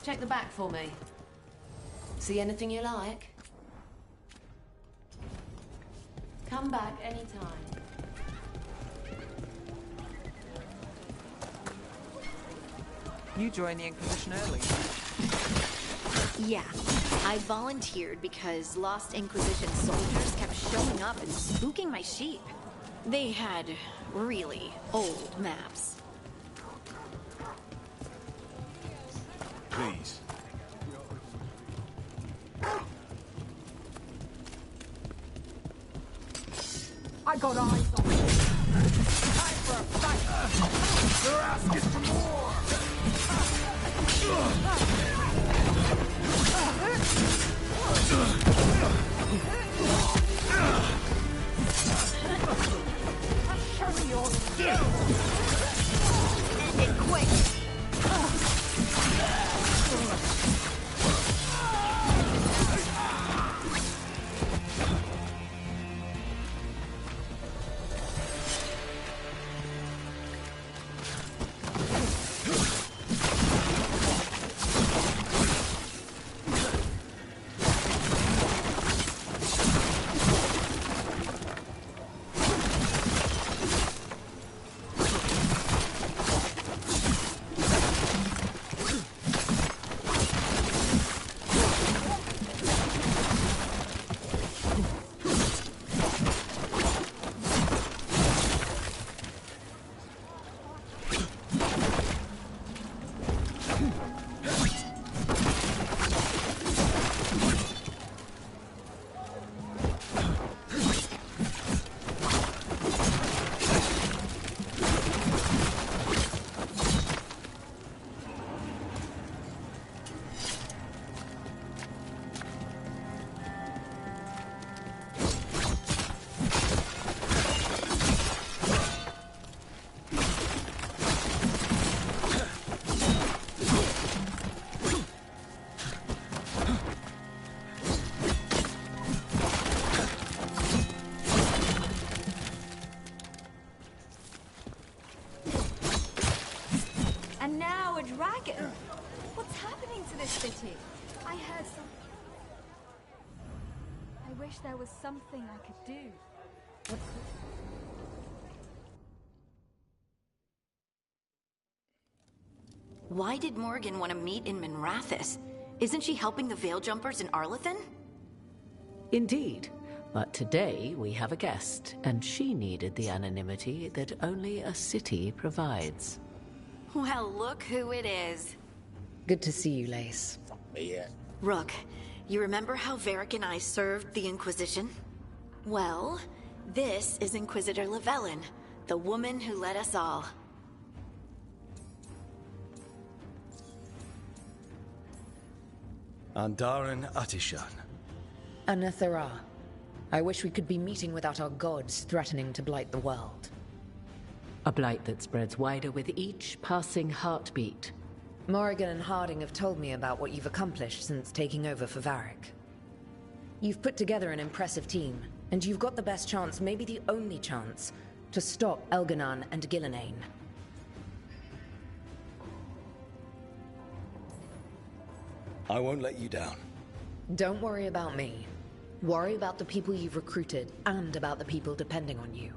Check the back for me. See anything you like? Come back anytime. You joined the Inquisition early. Yeah, I volunteered because Lost Inquisition soldiers kept showing up and spooking my sheep. They had really old maps. Please. I got eyes on you. Time for a fight. They're asking for more! Show me your skill. End it quick! And now a dragon. What's happening to this city? I heard some... I wish there was something I could do. Why did Morgan want to meet in Minrathous? Isn't she helping the Veil Jumpers in Arlathan? Indeed. But today we have a guest, and she needed the anonymity that only a city provides. Well, look who it is. Good to see you, Lace. Yeah. Rook, you remember how Varric and I served the Inquisition? Well, this is Inquisitor Llewellyn, the woman who led us all. Andaran Atishan. Anathara. I wish we could be meeting without our gods threatening to blight the world. A blight that spreads wider with each passing heartbeat. Morrigan and Harding have told me about what you've accomplished since taking over for Varric. You've put together an impressive team, and you've got the best chance, maybe the only chance, to stop Elganon and Gillenane. I won't let you down. Don't worry about me. Worry about the people you've recruited, and about the people depending on you.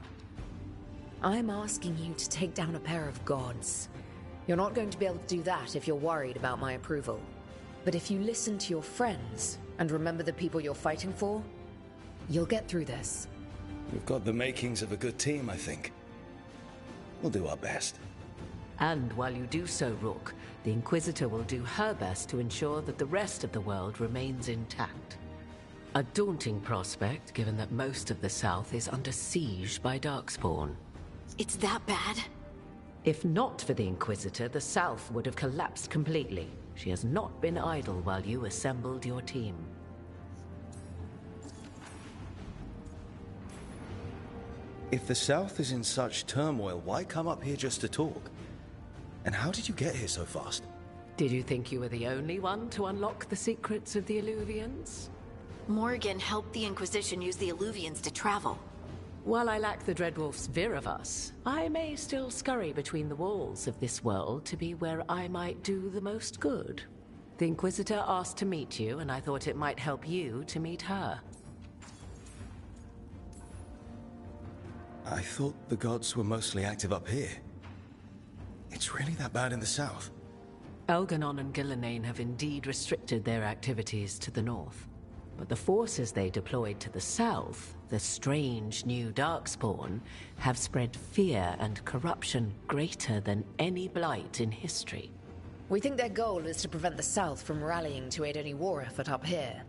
I'm asking you to take down a pair of gods. You're not going to be able to do that if you're worried about my approval. But if you listen to your friends, and remember the people you're fighting for, you'll get through this. We've got the makings of a good team, I think. We'll do our best. And while you do so, Rook, the Inquisitor will do her best to ensure that the rest of the world remains intact. A daunting prospect, given that most of the South is under siege by Darkspawn. It's that bad? If not for the Inquisitor, the South would have collapsed completely. She has not been idle while you assembled your team. If the South is in such turmoil, why come up here just to talk? And how did you get here so fast? Did you think you were the only one to unlock the secrets of the Illuvians? Morgan helped the Inquisition use the Illuvians to travel. While I lack the Dreadwolf's Viravus, I may still scurry between the walls of this world to be where I might do the most good. The Inquisitor asked to meet you, and I thought it might help you to meet her. I thought the gods were mostly active up here. It's really that bad in the south? Elganon and Gillenane have indeed restricted their activities to the north. But the forces they deployed to the south, the strange new Darkspawn, have spread fear and corruption greater than any blight in history. We think their goal is to prevent the South from rallying to aid any war effort up here.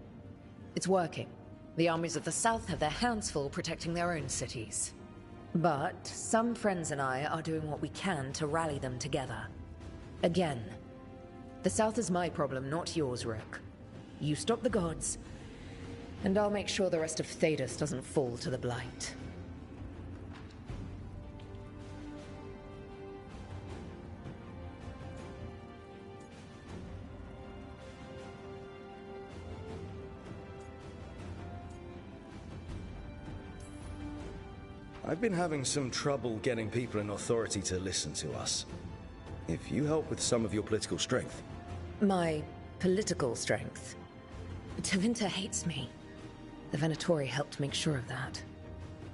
It's working. The armies of the South have their hands full protecting their own cities. But some friends and I are doing what we can to rally them together. Again, the South is my problem, not yours, Rook. You stop the gods, and I'll make sure the rest of Thedas doesn't fall to the blight. I've been having some trouble getting people in authority to listen to us. If you help with some of your political strength. My political strength? Tevinter hates me. The Venatori helped make sure of that.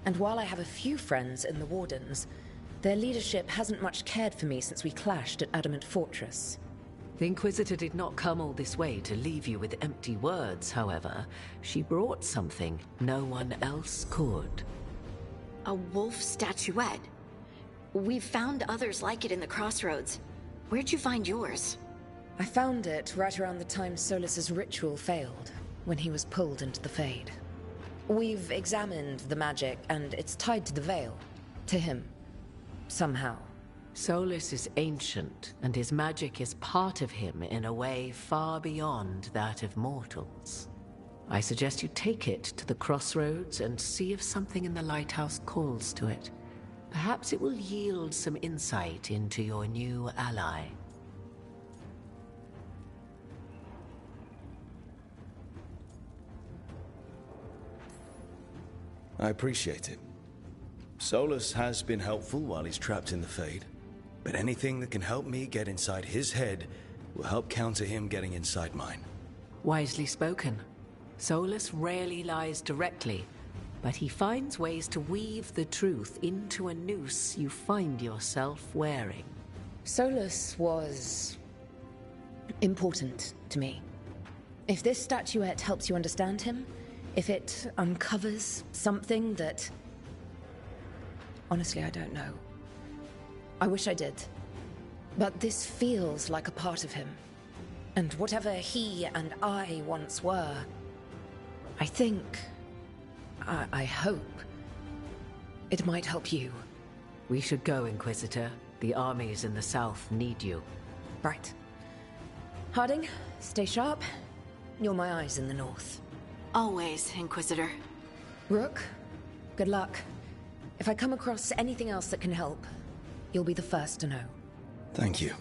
And while I have a few friends in the Wardens, their leadership hasn't much cared for me since we clashed at Adamant Fortress. The Inquisitor did not come all this way to leave you with empty words, however. She brought something no one else could. A wolf statuette. We've found others like it in the crossroads. Where'd you find yours? I found it right around the time Solus's ritual failed, when he was pulled into the Fade. We've examined the magic, and it's tied to the Veil. To him. Somehow. Solus is ancient, and his magic is part of him in a way far beyond that of mortals. I suggest you take it to the crossroads and see if something in the lighthouse calls to it. Perhaps it will yield some insight into your new ally. I appreciate it. Solus has been helpful while he's trapped in the Fade, but anything that can help me get inside his head will help counter him getting inside mine. Wisely spoken. Solus rarely lies directly, but he finds ways to weave the truth into a noose you find yourself wearing. Solus was important to me. If this statuette helps you understand him, if it uncovers something that... Honestly, I don't know. I wish I did. But this feels like a part of him. And whatever he and I once were, I think... I hope... it might help you. We should go, Inquisitor. The armies in the south need you. Right. Harding, stay sharp. You're my eyes in the north. Always, Inquisitor. Rook, good luck. If I come across anything else that can help, you'll be the first to know. Thank you.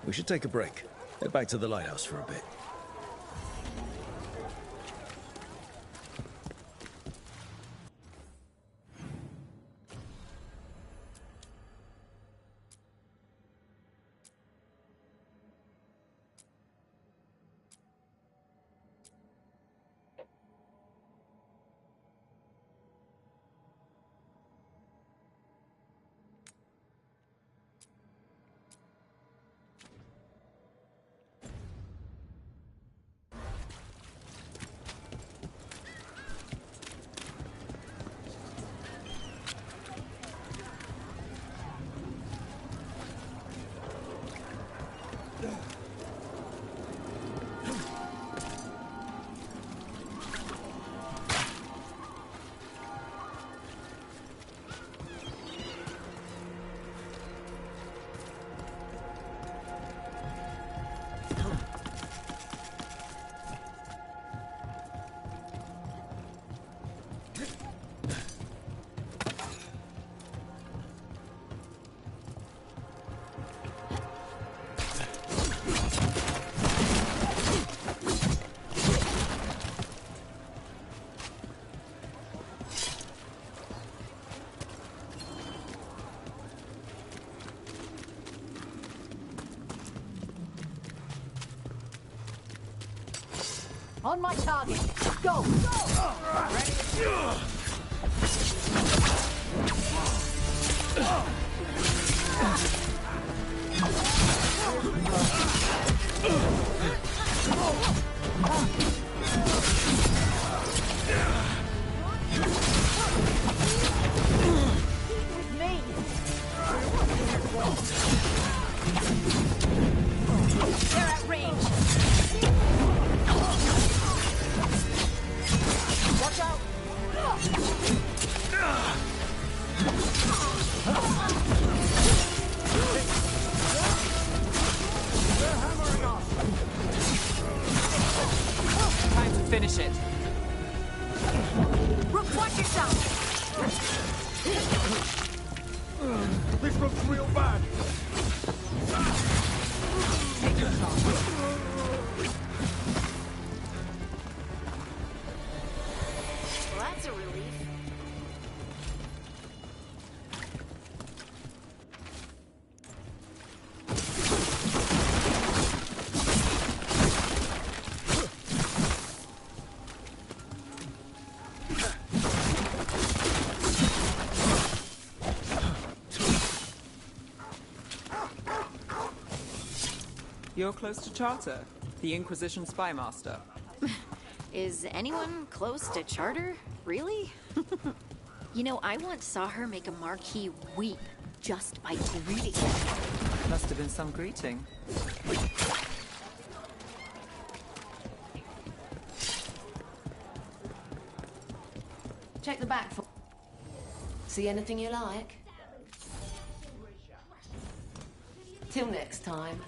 We should take a break. Head back to the lighthouse for a bit. On my target. Go! They're at range. Watch out! They're hammering us! Time to finish it. Rook, watch yourself! This looks real bad. Take your time. Well, that's a relief. You're close to Charter, the Inquisition spy master. Is anyone close to Charter? Really? You know, I once saw her make a Marquis weep just by greeting him. Must have been some greeting. Check the back for... See anything you like? Till next time.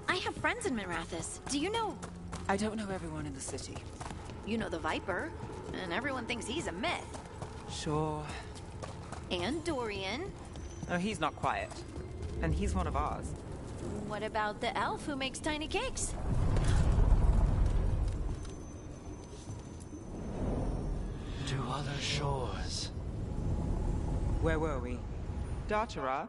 I have friends in Mirathus. Do you know... I don't know everyone in the city. You know the Viper, and everyone thinks he's a myth. Sure. And Dorian. Oh, he's not quiet. And he's one of ours. What about the elf who makes tiny cakes? To other shores. Where were we? Dartara?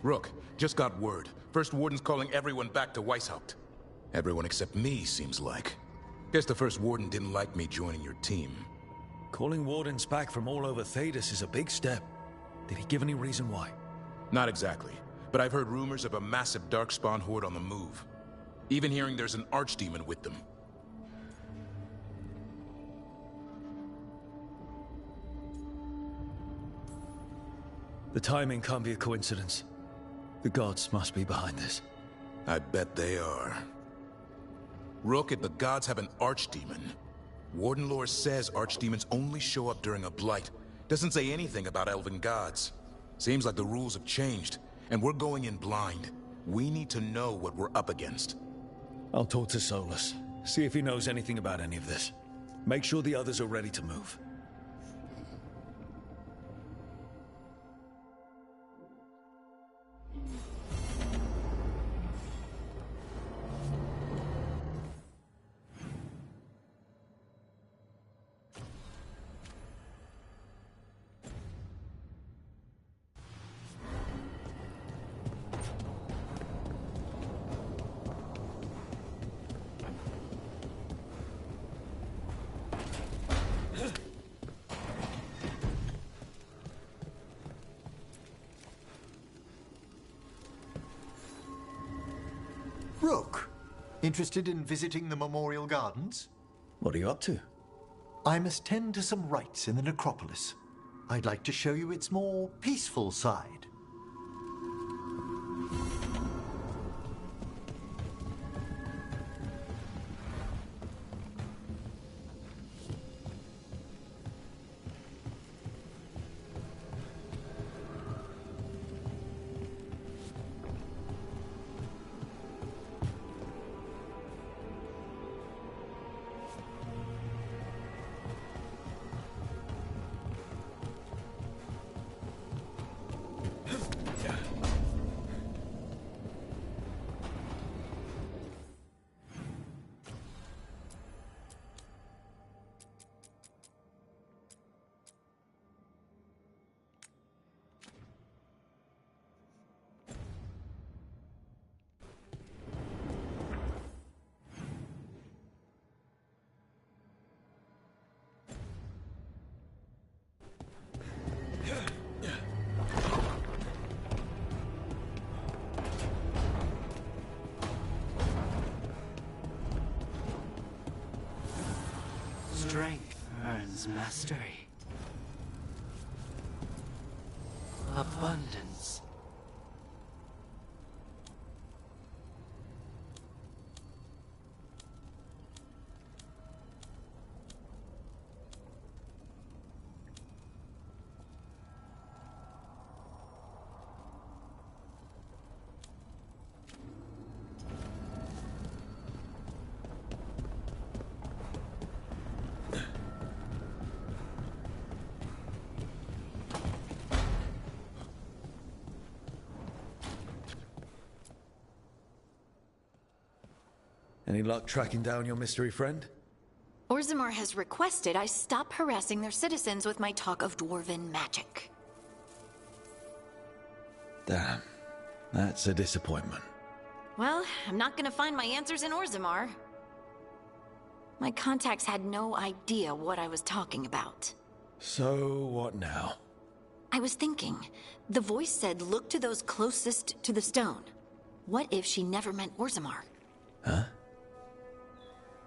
Rook, just got word. First Warden's calling everyone back to Weishaupt. Everyone except me, seems like. Guess the First Warden didn't like me joining your team. Calling wardens back from all over Thedas is a big step. Did he give any reason why? Not exactly, but I've heard rumors of a massive Darkspawn horde on the move. Even hearing there's an Archdemon with them. The timing can't be a coincidence. The gods must be behind this. I bet they are. Rook, if the gods have an Archdemon, Warden lore says Archdemons only show up during a blight. Doesn't say anything about elven gods. Seems like the rules have changed, and we're going in blind. We need to know what we're up against. I'll talk to Solus, see if he knows anything about any of this. Make sure the others are ready to move. Rook, interested in visiting the Memorial Gardens? What are you up to? I must tend to some rites in the necropolis. I'd like to show you its more peaceful side. Strength earns mastery. Abundance. Any luck tracking down your mystery friend? Orzammar has requested I stop harassing their citizens with my talk of dwarven magic. Damn. That's a disappointment. Well, I'm not gonna find my answers in Orzammar. My contacts had no idea what I was talking about. So, what now? I was thinking, the voice said look to those closest to the stone. What if she never meant Orzammar? Huh?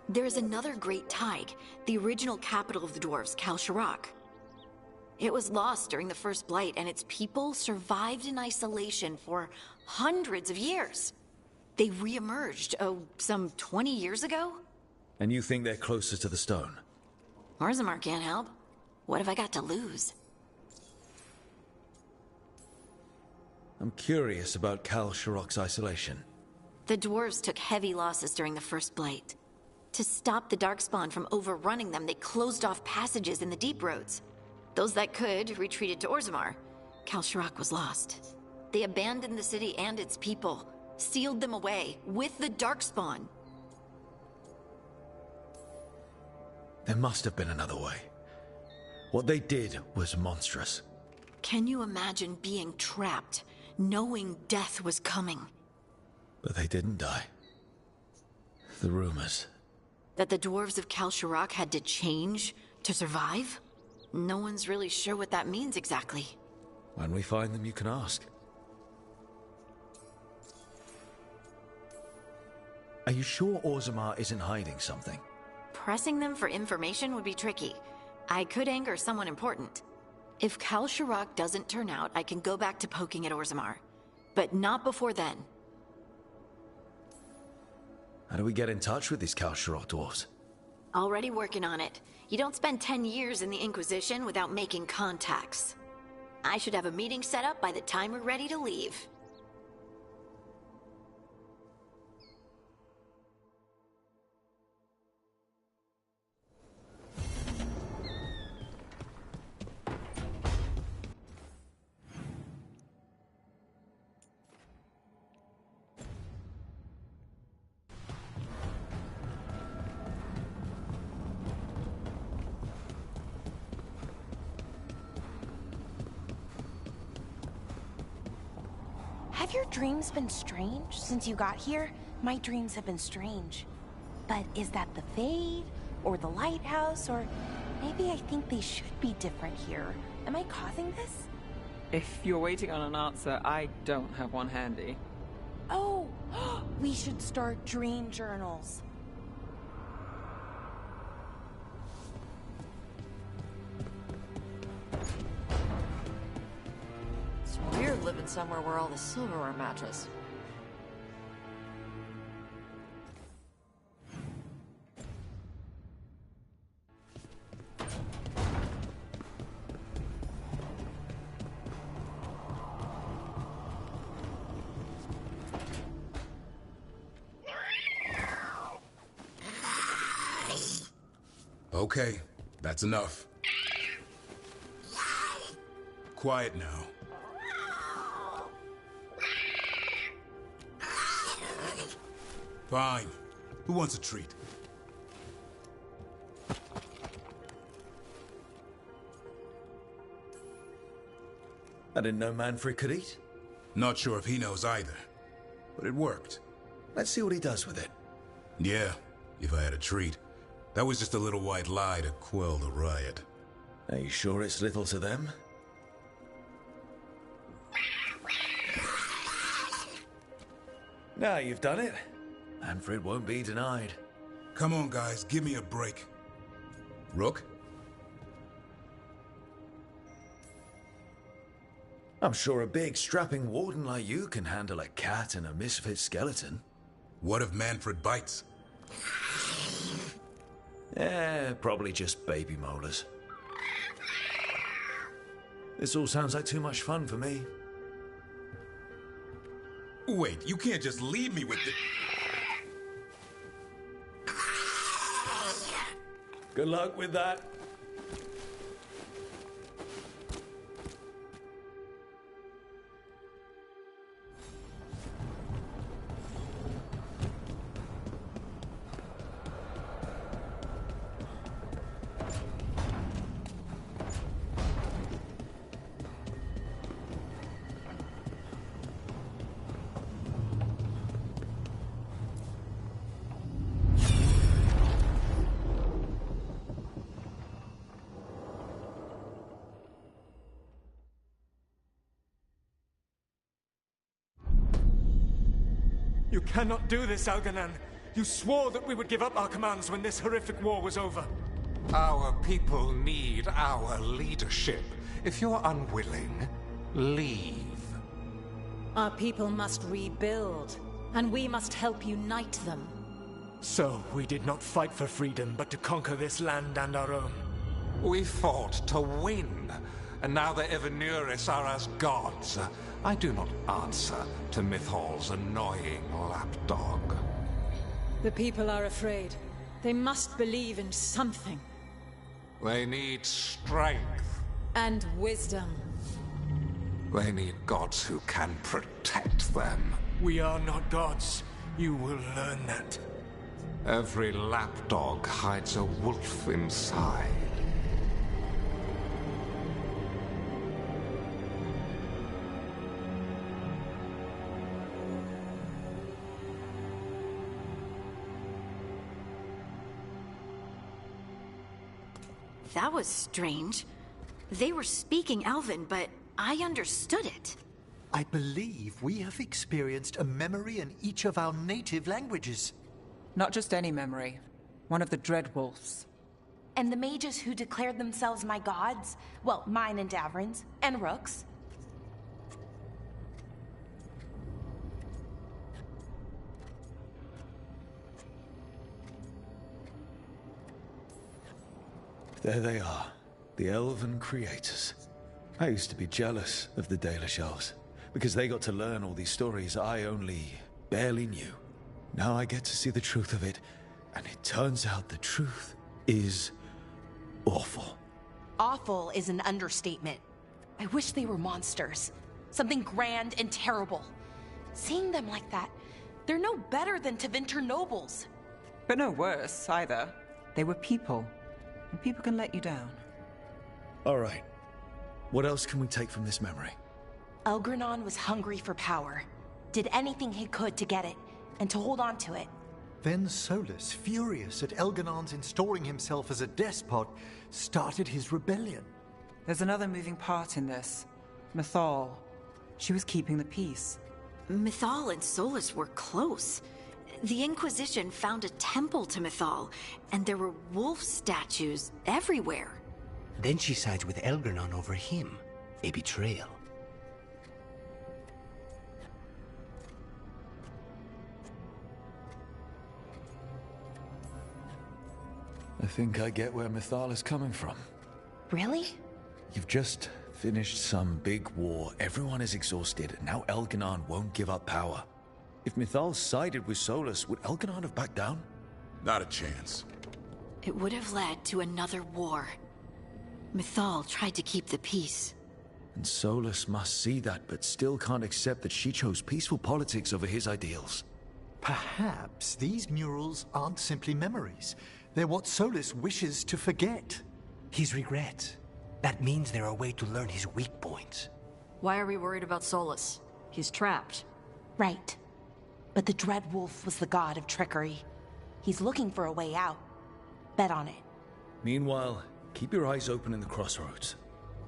There is another great Tig, the original capital of the dwarves, Kal Sharok. It was lost during the First Blight, and its people survived in isolation for hundreds of years. They re-emerged, some 20 years ago? And you think they're closer to the stone? Orzammar can't help. What have I got to lose? I'm curious about Kal Sharok's isolation. The dwarves took heavy losses during the First Blight. To stop the Darkspawn from overrunning them, they closed off passages in the deep roads. Those that could retreated to Orzammar. Kal Sharok was lost. They abandoned the city and its people, sealed them away with the Darkspawn. There must have been another way. What they did was monstrous. Can you imagine being trapped, knowing death was coming? But they didn't die. The rumors. That the dwarves of Kal Sharok had to change to survive? No one's really sure what that means exactly. When we find them, you can ask. Are you sure Orzammar isn't hiding something? Pressing them for information would be tricky. I could anger someone important. If Kal Sharok doesn't turn out, I can go back to poking at Orzammar. But not before then. How do we get in touch with these Kal Sharok dwarves? Already working on it. You don't spend 10 years in the Inquisition without making contacts. I should have a meeting set up by the time we're ready to leave. Have your dreams been strange since you got here? My dreams have been strange. But is that the Fade? Or the Lighthouse? Or maybe I think they should be different here. Am I causing this? If you're waiting on an answer, I don't have one handy. Oh, We should start dream journals. It's weird living somewhere where all the silverware matches. Okay, that's enough. Quiet now. Fine. Who wants a treat? I didn't know Manfred could eat. Not sure if he knows either, but it worked. Let's see what he does with it. Yeah, if I had a treat. That was just a little white lie to quell the riot. Are you sure it's little to them? Now you've done it. Manfred won't be denied. Come on, guys, give me a break. Rook? I'm sure a big, strapping warden like you can handle a cat and a misfit skeleton. What if Manfred bites? Probably just baby molars. This all sounds like too much fun for me. Wait, you can't just leave me with the... Good luck with that. You cannot do this, Elganan. You swore that we would give up our commands when this horrific war was over. Our people need our leadership. If you're unwilling, leave. Our people must rebuild, and we must help unite them. So, we did not fight for freedom, but to conquer this land and our own. We fought to win, and now the Evenuris are as gods. I do not answer to Mythal's annoying lapdog. The people are afraid. They must believe in something. They need strength. And wisdom. They need gods who can protect them. We are not gods. You will learn that. Every lapdog hides a wolf inside. That was strange. They were speaking Elven, but I understood it. I believe we have experienced a memory in each of our native languages. Not just any memory. One of the Dreadwolves. And the mages who declared themselves my gods? Well, mine and Davrin's, and Rook's. There they are, the Elven creators. I used to be jealous of the Dalish elves, because they got to learn all these stories I only barely knew. Now I get to see the truth of it, and it turns out the truth is awful. Awful is an understatement. I wish they were monsters. Something grand and terrible. Seeing them like that, they're no better than Tevinter nobles. But no worse, either. They were people. And people can let you down. All right. What else can we take from this memory? Elgranon was hungry for power. Did anything he could to get it, and to hold on to it. Then Solus, furious at Elganon's installing himself as a despot, started his rebellion. There's another moving part in this. Mythal. She was keeping the peace. Mythal and Solus were close. The Inquisition found a temple to Mythal, and there were wolf statues everywhere. Then she sides with Elgernon over him. A betrayal. I think I get where Mythal is coming from. Really? You've just finished some big war, everyone is exhausted, and now Elganon won't give up power. If Mythal sided with Solus, would Elganon have backed down? Not a chance. It would have led to another war. Mythal tried to keep the peace. And Solus must see that, but still can't accept that she chose peaceful politics over his ideals. Perhaps these murals aren't simply memories. They're what Solus wishes to forget. His regret. That means they're a way to learn his weak points. Why are we worried about Solus? He's trapped. Right. But the Dread Wolf was the god of trickery. He's looking for a way out. Bet on it. Meanwhile, keep your eyes open in the crossroads.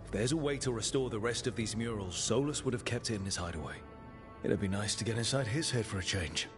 If there's a way to restore the rest of these murals, Solus would have kept it in his hideaway. It'd be nice to get inside his head for a change.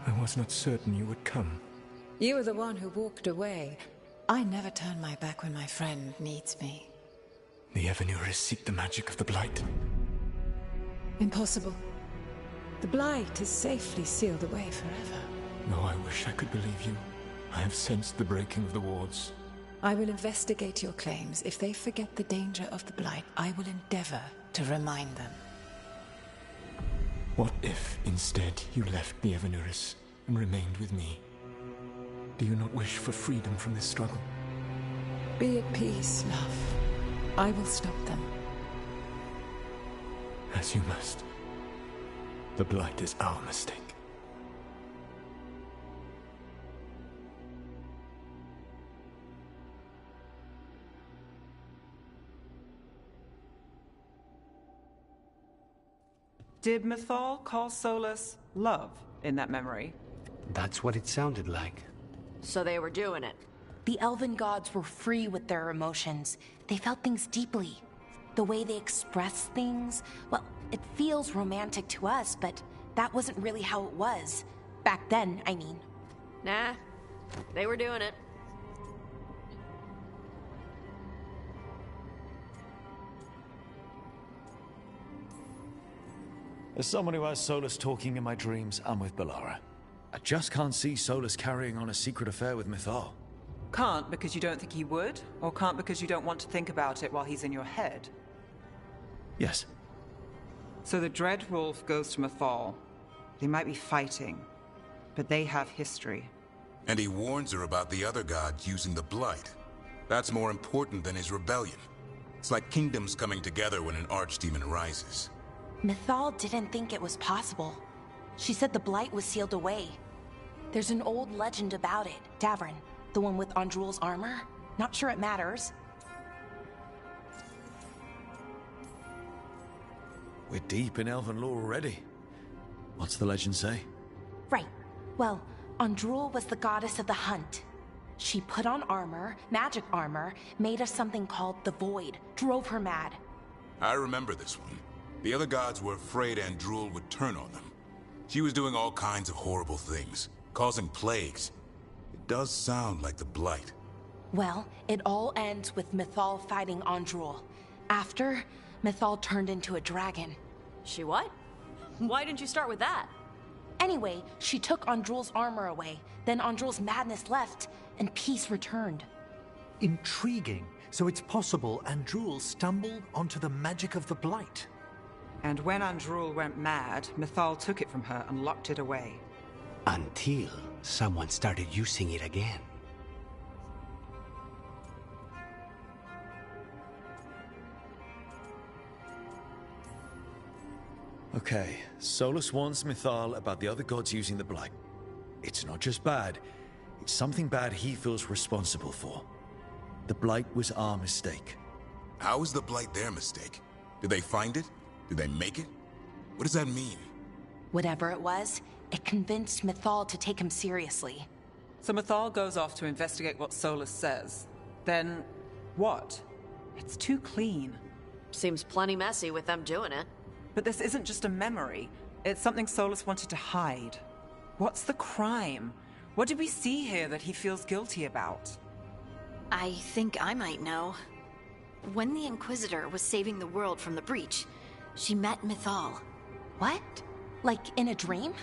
I was not certain you would come. You were the one who walked away. I never turn my back when my friend needs me. The Evanuris seek the magic of the Blight. Impossible. The Blight is safely sealed away forever. No, I wish I could believe you. I have sensed the breaking of the wards. I will investigate your claims. If they forget the danger of the Blight, I will endeavor to remind them. What if, instead, you left the Evanuris and remained with me? Do you not wish for freedom from this struggle? Be at peace, love. I will stop them. As you must. The Blight is our mistake. Did Mythal call Solus love in that memory? That's what it sounded like. So they were doing it. The elven gods were free with their emotions. They felt things deeply. The way they expressed things, well, it feels romantic to us, but that wasn't really how it was. Back then, I mean. Nah, they were doing it. As someone who has Solus talking in my dreams, I'm with Bellara. I just can't see Solus carrying on a secret affair with Mythal. Can't because you don't think he would? Or can't because you don't want to think about it while he's in your head? Yes. So the Dread Wolf goes to Mythal. They might be fighting, but they have history. And he warns her about the other gods using the Blight. That's more important than his rebellion. It's like kingdoms coming together when an archdemon rises. Mythal didn't think it was possible. She said the Blight was sealed away. There's an old legend about it. Davrin, the one with Andrul's armor. Not sure it matters. We're deep in elven lore already. What's the legend say? Right. Well, Andrul was the goddess of the hunt. She put on armor, magic armor, made of something called the Void, drove her mad. I remember this one. The other gods were afraid Andrul would turn on them. She was doing all kinds of horrible things, causing plagues. It does sound like the Blight. Well, it all ends with Mythal fighting Andrul. After, Mythal turned into a dragon. She what? Why didn't you start with that? Anyway, she took Andrul's armor away. Then Andrul's madness left, and peace returned. Intriguing. So it's possible Andrul stumbled onto the magic of the Blight. And when Andrul went mad, Mythal took it from her and locked it away. Until someone started using it again. Okay, Solus warns Mythal about the other gods using the Blight. It's not just bad, it's something bad he feels responsible for. The Blight was our mistake. How is the Blight their mistake? Did they find it? Did they make it? What does that mean? Whatever it was, it convinced Mythal to take him seriously. So Mythal goes off to investigate what Solus says. Then, what? It's too clean. Seems plenty messy with them doing it. But this isn't just a memory. It's something Solus wanted to hide. What's the crime? What did we see here that he feels guilty about? I think I might know. When the Inquisitor was saving the world from the breach, she met Mythal. What? Like in a dream?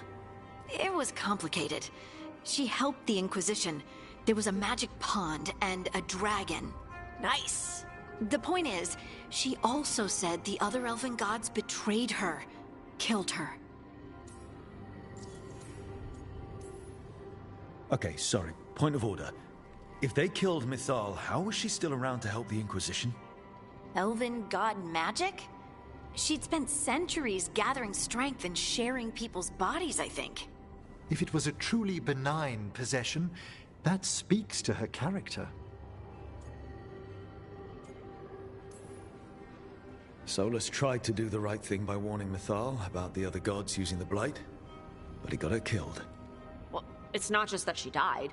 It was complicated. She helped the Inquisition. There was a magic pond and a dragon. Nice! The point is, she also said the other elven gods betrayed her, killed her. Okay, sorry. Point of order. If they killed Mythal, how was she still around to help the Inquisition? Elven god magic? She'd spent centuries gathering strength and sharing people's bodies, I think. If it was a truly benign possession, that speaks to her character. Solus tried to do the right thing by warning Mythal about the other gods using the Blight, but he got her killed. Well, it's not just that she died.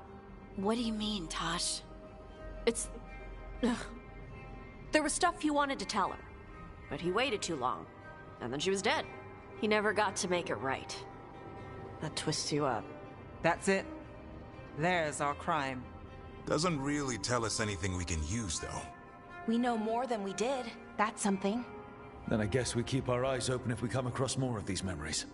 What do you mean, Tosh? It's... Ugh. There was stuff he wanted to tell her, but he waited too long, and then she was dead. He never got to make it right. That twists you up. That's it. There's our crime. Doesn't really tell us anything we can use, though. We know more than we did. That's something. Then I guess we keep our eyes open if we come across more of these memories.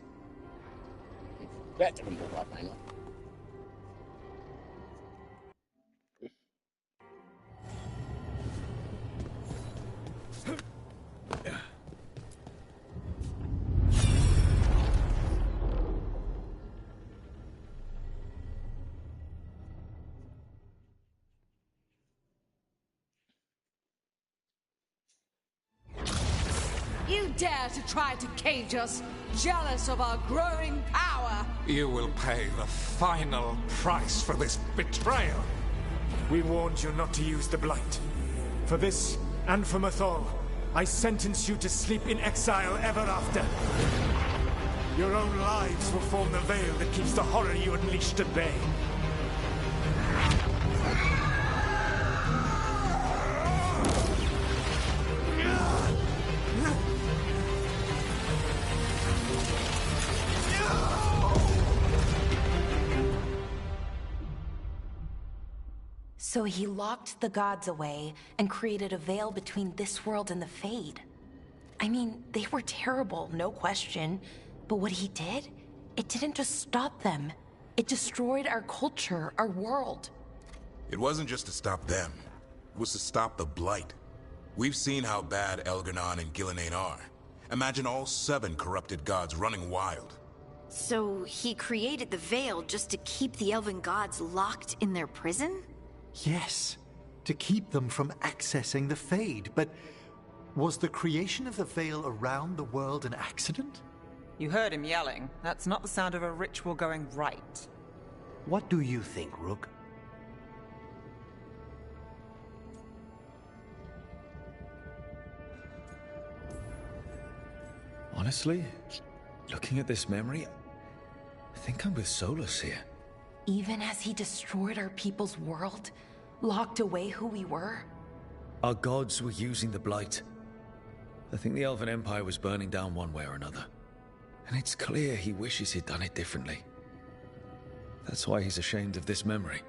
You dare to try to cage us, jealous of our growing power. You will pay the final price for this betrayal. We warned you not to use the Blight. For this, and for Mythal, I sentence you to sleep in exile ever after. Your own lives will form the veil that keeps the horror you unleashed at bay. So he locked the gods away and created a veil between this world and the Fade. I mean, they were terrible, no question. But what he did, it didn't just stop them. It destroyed our culture, our world. It wasn't just to stop them. It was to stop the Blight. We've seen how bad Elgar'nan and Gillenane are. Imagine all 7 corrupted gods running wild. So he created the Veil just to keep the elven gods locked in their prison? Yes, to keep them from accessing the Fade. But was the creation of the Veil around the world an accident? You heard him yelling. That's not the sound of a ritual going right. What do you think, Rook? Honestly, looking at this memory, I think I'm with Solus here. Even as he destroyed our people's world, locked away who we were. Our gods were using the Blight. I think the Elven Empire was burning down one way or another. And it's clear he wishes he'd done it differently. That's why he's ashamed of this memory.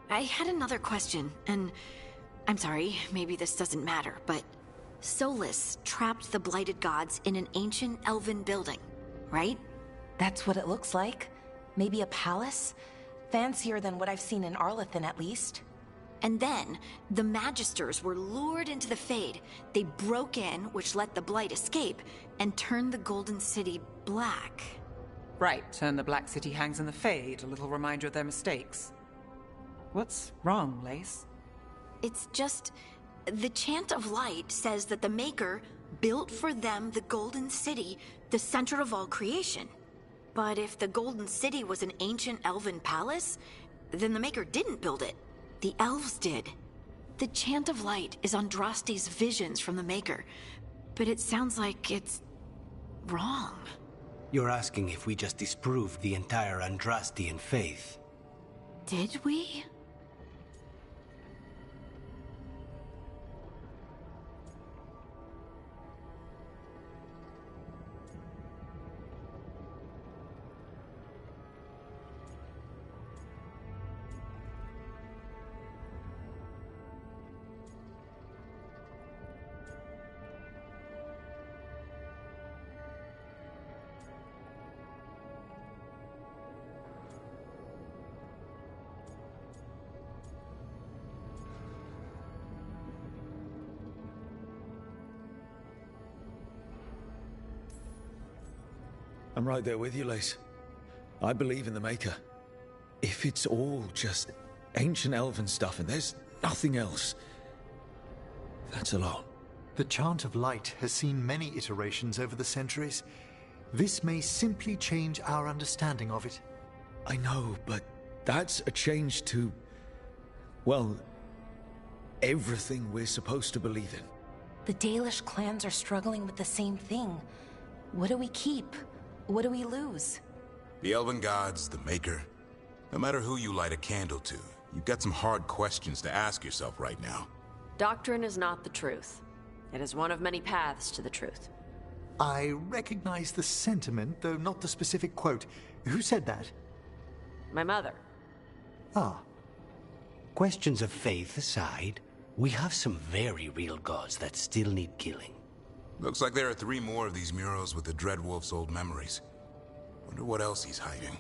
I had another question, and I'm sorry, maybe this doesn't matter, but Solus trapped the blighted gods in an ancient elven building, right? That's what it looks like. Maybe a palace? Fancier than what I've seen in Arlathan, at least. And then, the Magisters were lured into the Fade. They broke in, which let the Blight escape, and turned the Golden City black. Right, and the Black City hangs in the Fade, a little reminder of their mistakes. What's wrong, Lace? It's just... the Chant of Light says that the Maker built for them the Golden City, the center of all creation. But if the Golden City was an ancient elven palace, then the Maker didn't build it. The elves did. The Chant of Light is Andraste's visions from the Maker, but it sounds like it's wrong. You're asking if we just disproved the entire Andrastian faith. Did we? I'm right there with you, Lace. I believe in the Maker. If it's all just ancient elven stuff and there's nothing else, that's a lot. The Chant of Light has seen many iterations over the centuries. This may simply change our understanding of it. I know, but that's a change to, well, everything we're supposed to believe in. The Dalish clans are struggling with the same thing. What do we keep? What do we lose? The Elven Gods, the Maker. No matter who you light a candle to, you've got some hard questions to ask yourself right now. Doctrine is not the truth. It is one of many paths to the truth. I recognize the sentiment, though not the specific quote. Who said that? My mother. Ah. Questions of faith aside, we have some very real gods that still need killing. Looks like there are 3 more of these murals with the Dreadwolf's old memories. Wonder what else he's hiding.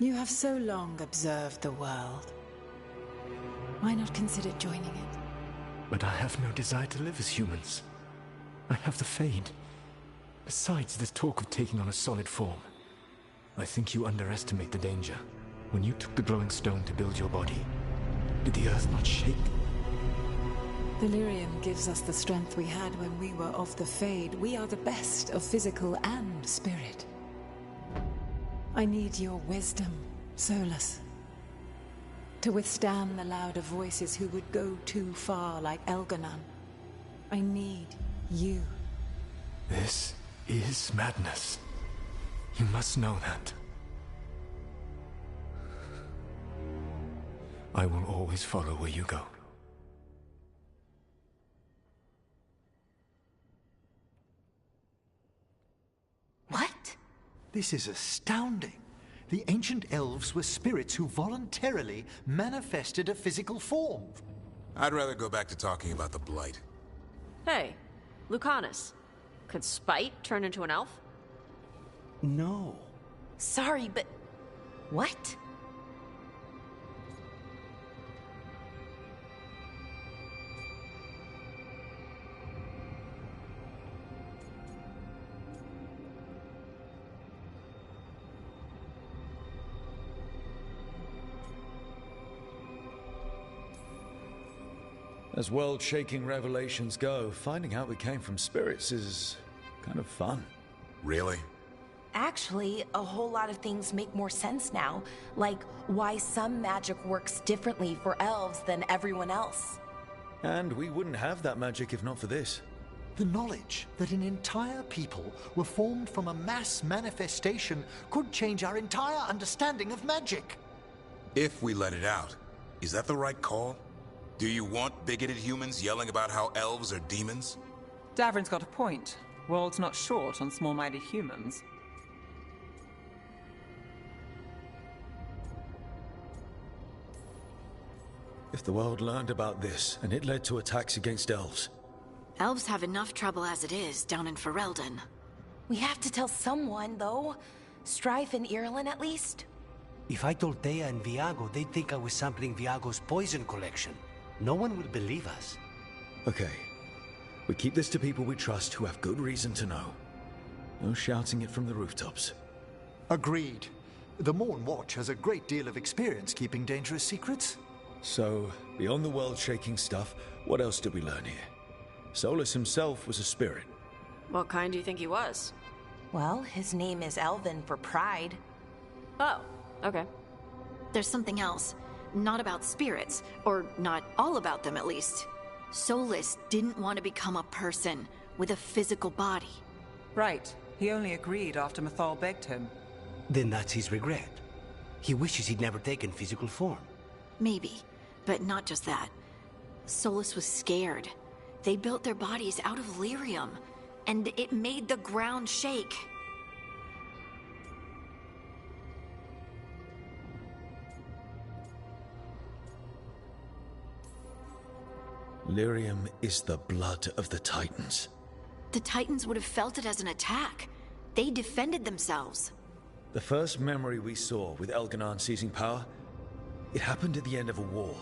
You have so long observed the world. Why not consider joining it? But I have no desire to live as humans. I have the Fade. Besides, this talk of taking on a solid form. I think you underestimate the danger. When you took the glowing stone to build your body, did the earth not shake? Delirium gives us the strength we had when we were of the Fade. We are the best of physical and spirit. I need your wisdom, Solus. To withstand the louder voices who would go too far like Elganon. I need you. This is madness. You must know that. I will always follow where you go. What? This is astounding. The ancient elves were spirits who voluntarily manifested a physical form. I'd rather go back to talking about the Blight. Hey, Lucanus. Could Spite turn into an elf? No. Sorry, but... what? As world-shaking revelations go, finding out we came from spirits is kind of fun. Really? Actually, a whole lot of things make more sense now. Like why some magic works differently for elves than everyone else. And we wouldn't have that magic if not for this. The knowledge that an entire people were formed from a mass manifestation could change our entire understanding of magic. If we let it out, is that the right call? Do you want bigoted humans yelling about how elves are demons? Davrin's got a point. World's not short on small-minded humans. If the world learned about this, and it led to attacks against elves. Elves have enough trouble as it is down in Ferelden. We have to tell someone, though. Strife and Irulan, at least. If I told Thea and Viago, they'd think I was sampling Viago's poison collection. No one would believe us. Okay. We keep this to people we trust who have good reason to know. No shouting it from the rooftops. Agreed. The Morn Watch has a great deal of experience keeping dangerous secrets. So, beyond the world-shaking stuff, what else did we learn here? Solus himself was a spirit. What kind do you think he was? Well, his name is Elven for pride. Oh, okay. There's something else. Not about spirits, or not all about them at least. Solus didn't want to become a person with a physical body. Right. He only agreed after Mythal begged him. Then that's his regret. He wishes he'd never taken physical form. Maybe, but not just that. Solus was scared. They built their bodies out of lyrium, and it made the ground shake. Lyrium is the blood of the Titans. The Titans would have felt it as an attack. They defended themselves. The first memory we saw with Elganon seizing power, it happened at the end of a war.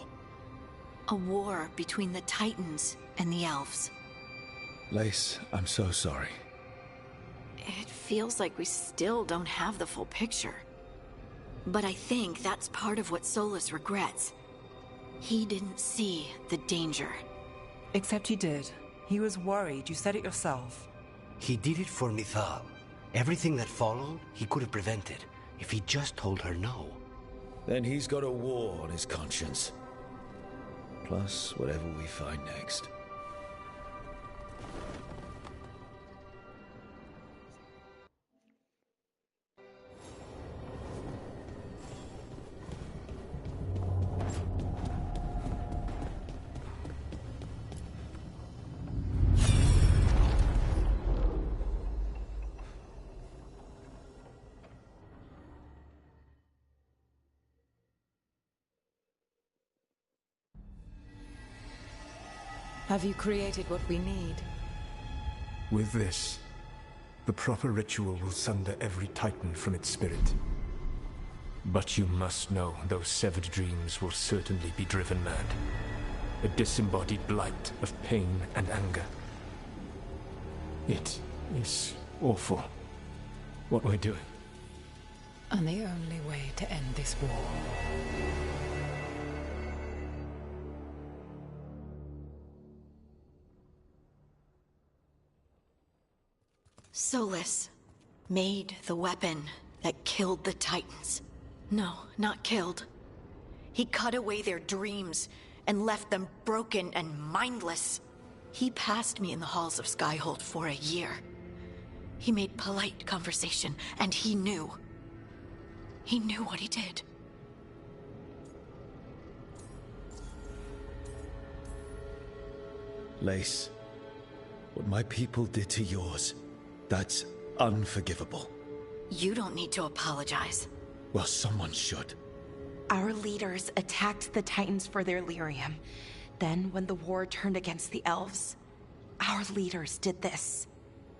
A war between the Titans and the Elves. Lace, I'm so sorry. It feels like we still don't have the full picture. But I think that's part of what Solus regrets. He didn't see the danger. Except he did. He was worried. You said it yourself. He did it for Mythal. Everything that followed, he could have prevented, if he just told her no. Then he's got a war on his conscience. Plus, whatever we find next. Have you created what we need? With this, the proper ritual will sunder every Titan from its spirit. But you must know those severed dreams will certainly be driven mad. A disembodied blight of pain and anger. It is awful what we're doing. And the only way to end this war. Solas made the weapon that killed the Titans. No, not killed. He cut away their dreams and left them broken and mindless. He passed me in the halls of Skyhold for a year. He made polite conversation, and he knew. He knew what he did. Lace, what my people did to yours, that's unforgivable. You don't need to apologize. Well, someone should. Our leaders attacked the Titans for their lyrium. Then, when the war turned against the elves, our leaders did this.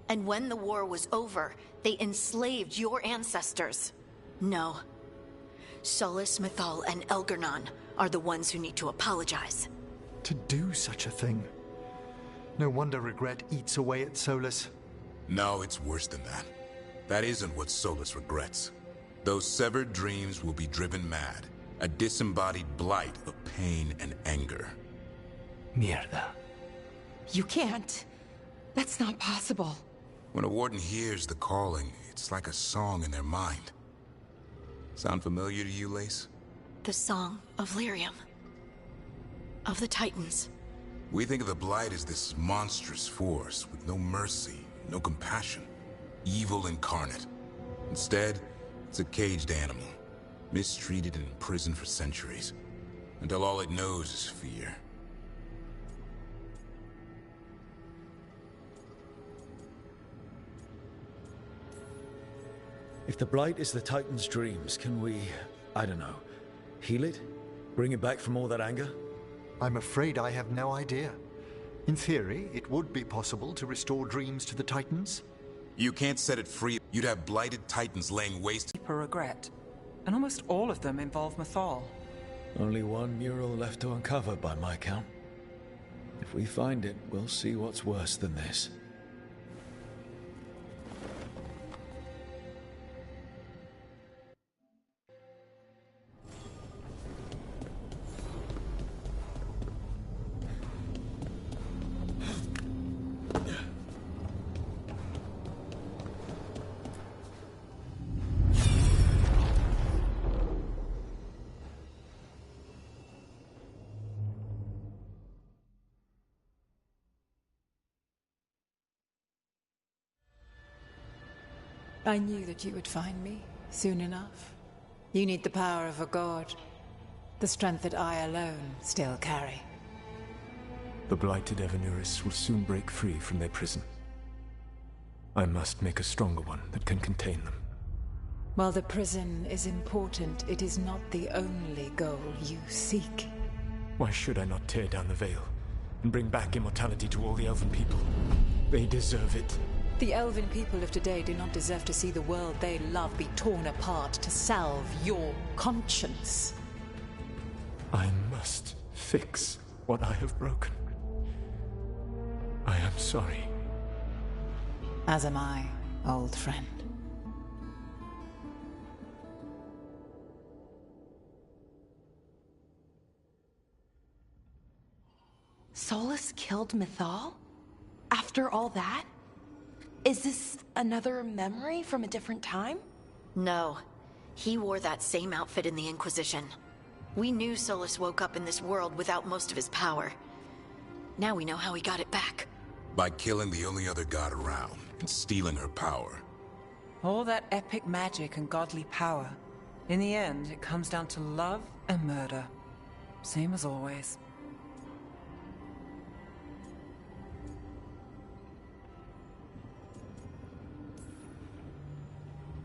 And when the war was over, they enslaved your ancestors. No. Solas, Mythal, and Elgar'nan are the ones who need to apologize. To do such a thing. No wonder regret eats away at Solas. No, it's worse than that. That isn't what Solas regrets. Those severed dreams will be driven mad. A disembodied blight of pain and anger. Mierda. You can't. That's not possible. When a warden hears the calling, it's like a song in their mind. Sound familiar to you, Lace? The song of Lyrium. Of the Titans. We think of the Blight as this monstrous force with no mercy, no compassion. Evil incarnate. Instead, it's a caged animal. Mistreated and imprisoned for centuries. Until all it knows is fear. If the Blight is the Titan's dreams, can we, I don't know, heal it? Bring it back from all that anger? I'm afraid I have no idea. In theory, it would be possible to restore dreams to the Titans. You can't set it free. You'd have blighted Titans laying waste. Deeper regret. And almost all of them involve Mythal. Only one mural left to uncover by my count. If we find it, we'll see what's worse than this. I knew that you would find me soon enough. You need the power of a god. The strength that I alone still carry. The blighted Evanuris will soon break free from their prison. I must make a stronger one that can contain them. While the prison is important, it is not the only goal you seek. Why should I not tear down the veil and bring back immortality to all the Elven people? They deserve it. The Elven people of today do not deserve to see the world they love be torn apart to salve your conscience. I must fix what I have broken. I am sorry. As am I, old friend. Solas killed Mythal? After all that? Is this another memory from a different time? No. He wore that same outfit in the Inquisition. We knew Solas woke up in this world without most of his power. Now we know how he got it back. By killing the only other god around and stealing her power. All that epic magic and godly power. In the end, it comes down to love and murder. Same as always.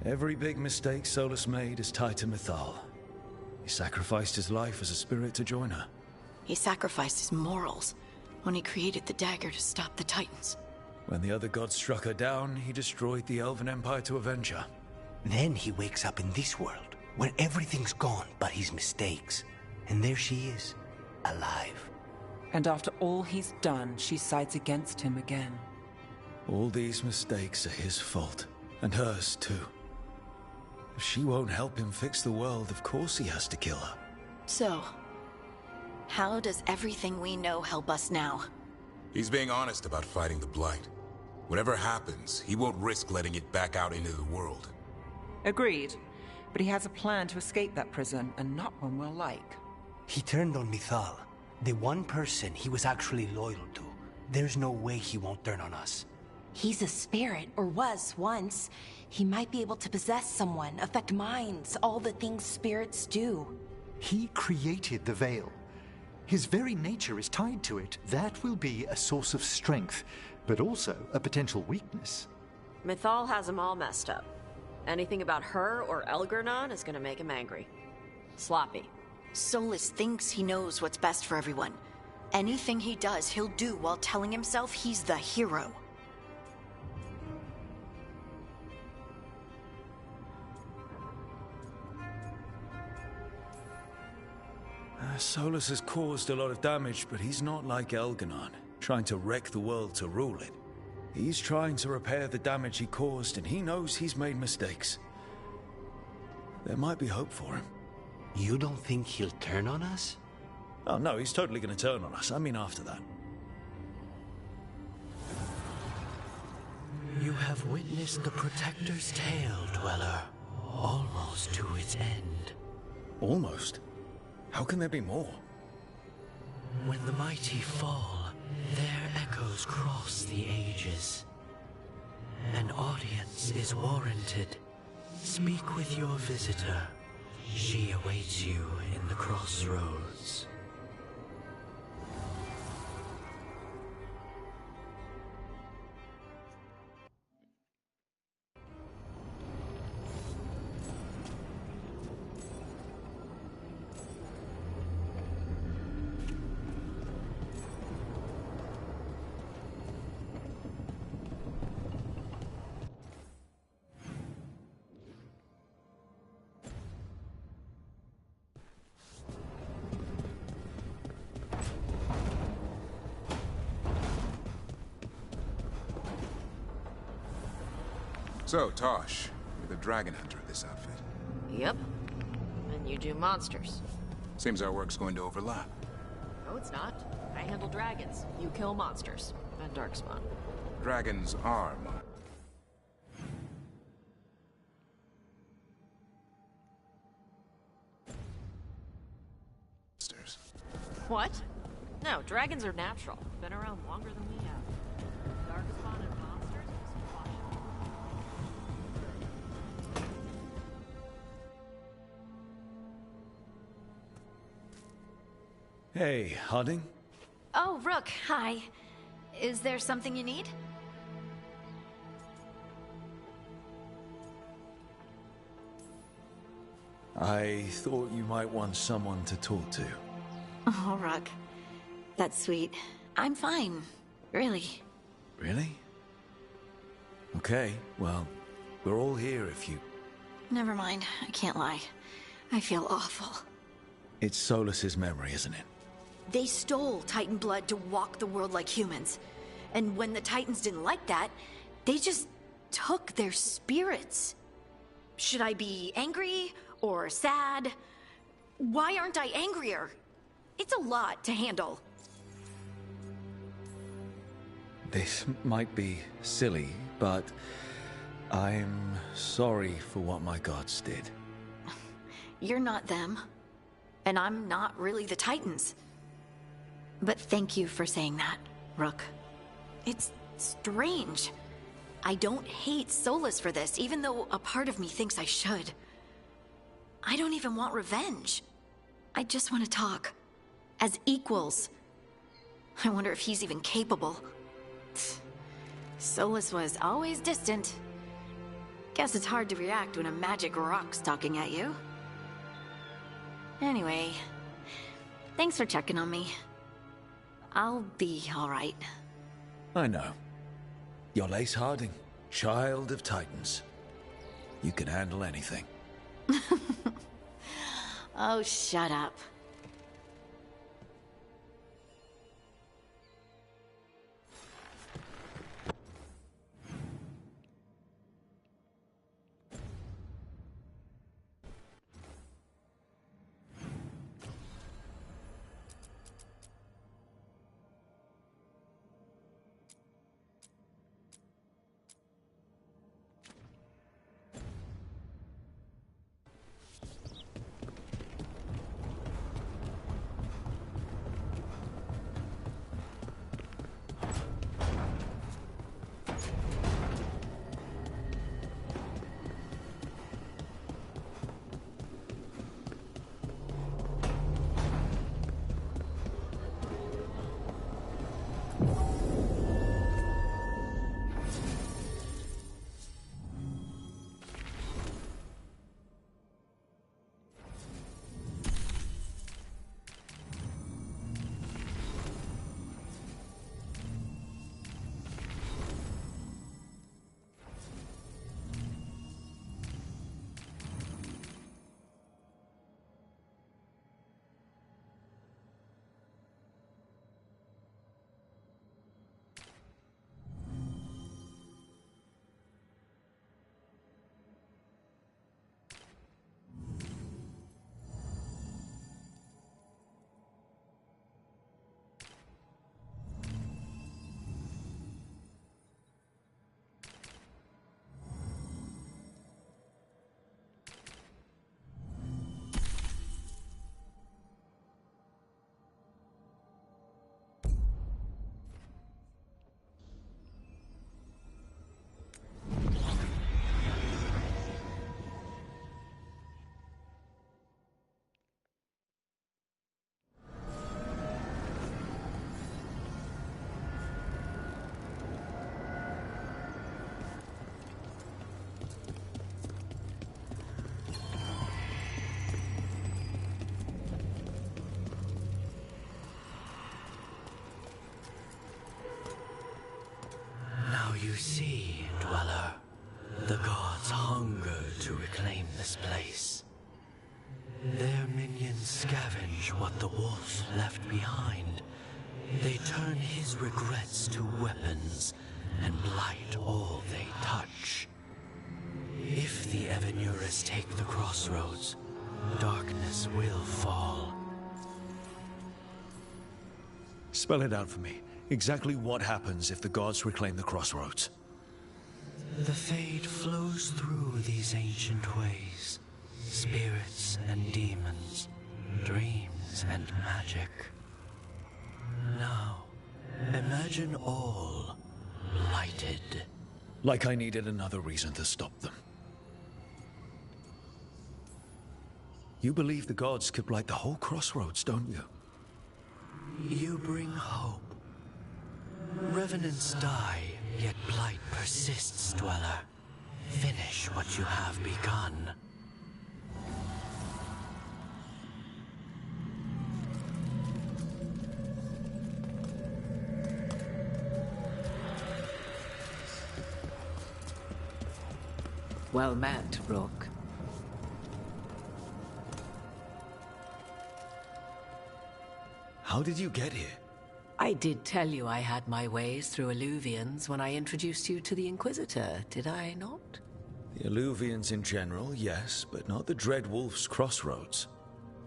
Every big mistake Solas made is tied to Mythal. He sacrificed his life as a spirit to join her. He sacrificed his morals when he created the dagger to stop the Titans. When the other gods struck her down, he destroyed the Elven Empire to avenge her. Then he wakes up in this world, When everything's gone but his mistakes. And there she is, alive. And after all he's done, she sides against him again. All these mistakes are his fault, and hers too. If she won't help him fix the world, of course he has to kill her. So, how does everything we know help us now? He's being honest about fighting the Blight. Whatever happens, he won't risk letting it back out into the world. Agreed. But he has a plan to escape that prison, and not one we'll like. He turned on Mythal, the one person he was actually loyal to. There's no way he won't turn on us. He's a spirit, or was once. He might be able to possess someone, affect minds, all the things spirits do. He created the Veil. His very nature is tied to it. That will be a source of strength, but also a potential weakness. Mythal has him all messed up. Anything about her or Elgernon is gonna make him angry. Sloppy. Solus thinks he knows what's best for everyone. Anything he does, he'll do while telling himself he's the hero. Solus has caused a lot of damage, but he's not like Elgernon, trying to wreck the world to rule it. He's trying to repair the damage he caused, and he knows he's made mistakes. There might be hope for him. You don't think he'll turn on us? Oh no, he's totally gonna turn on us. I mean after that. You have witnessed the Protector's tale, Dweller. Almost to its end. Almost? How can there be more? When the mighty fall, their echoes cross the ages. An audience is warranted. Speak with your visitor. She awaits you in the crossroads. So, Tosh, you're the dragon hunter of this outfit. Yep. And you do monsters. Seems our work's going to overlap. No, it's not. I handle dragons. You kill monsters. And Darkspawn. Dragons are monsters. What? No, dragons are natural. Been around longer than we have. Darkspawn and monsters? Hey, Harding? Oh, Rook, hi. Is there something you need? I thought you might want someone to talk to. Oh, Rook. That's sweet. I'm fine. Really. Really? Okay, well, we're all here if you... Never mind. I can't lie. I feel awful. It's Solus's memory, isn't it? They stole Titan blood to walk the world like humans. And when the Titans didn't like that, they just took their spirits. Should I be angry or sad? Why aren't I angrier? It's a lot to handle. This might be silly, but I'm sorry for what my gods did. You're not them. And I'm not really the Titans. But thank you for saying that, Rook. It's strange. I don't hate Solus for this, even though a part of me thinks I should. I don't even want revenge. I just want to talk. As equals. I wonder if he's even capable. Solus was always distant. Guess it's hard to react when a magic rock's talking at you. Anyway, thanks for checking on me. I'll be alright. I know. You're Lace Harding, child of Titans. You can handle anything. Oh, shut up. Now you see, Dweller, the gods hunger to reclaim this place. Their minions scavenge what the wolf left behind. They turn his regrets to weapons and blight all they touch. If the Evanuris take the crossroads, darkness will fall. Spell it out for me. Exactly what happens if the gods reclaim the crossroads? The Fade flows through these ancient ways. Spirits and demons, dreams and magic. Now, imagine all blighted. Like I needed another reason to stop them. You believe the gods could blight the whole crossroads, don't you? You bring hope. Revenants die, yet blight persists, Dweller. Finish what you have begun. Well met, Rook. How did you get here? I did tell you I had my ways through Illuvians when I introduced you to the Inquisitor, did I not? The Illuvians in general, yes, but not the Dread Wolf's crossroads.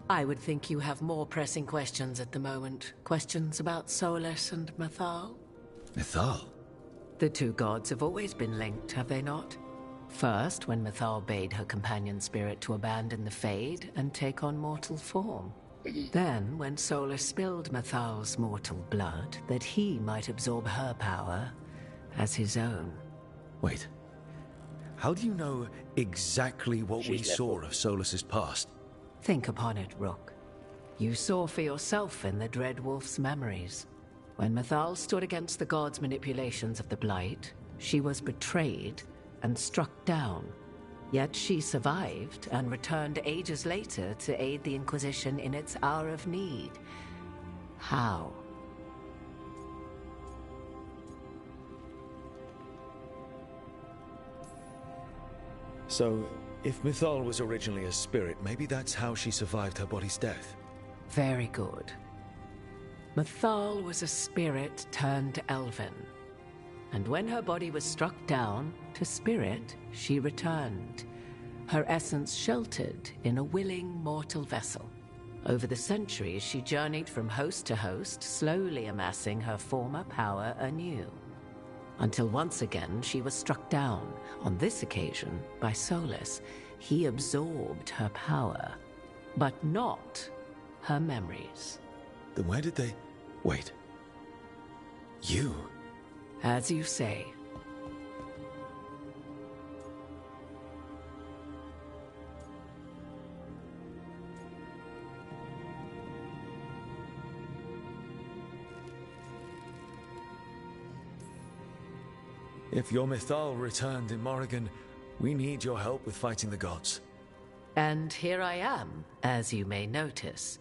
I would think you have more pressing questions at the moment. Questions about Solus and Mythal? Mythal? The two gods have always been linked, have they not? First, when Mythal bade her companion spirit to abandon the Fade and take on mortal form. Then, when Solus spilled Mythal's mortal blood, that he might absorb her power as his own. Wait. How do you know exactly what we saw of Solus's past? Think upon it, Rook. You saw for yourself in the Dread Wolf's memories. When Mythal stood against the gods' manipulations of the Blight, she was betrayed and struck down. Yet she survived and returned ages later to aid the Inquisition in its hour of need. How? So, If Mythal was originally a spirit, maybe that's how she survived her body's death. Very good. Mythal was a spirit turned elven. And when her body was struck down, to spirit, she returned. Her essence sheltered in a willing mortal vessel. Over the centuries, she journeyed from host to host, slowly amassing her former power anew. Until once again, she was struck down, on this occasion, by Solus. He absorbed her power, but not her memories. Then where did they... Wait. You? As you say. If your Mythal returned in Morrigan, we need your help with fighting the gods. And here I am, as you may notice.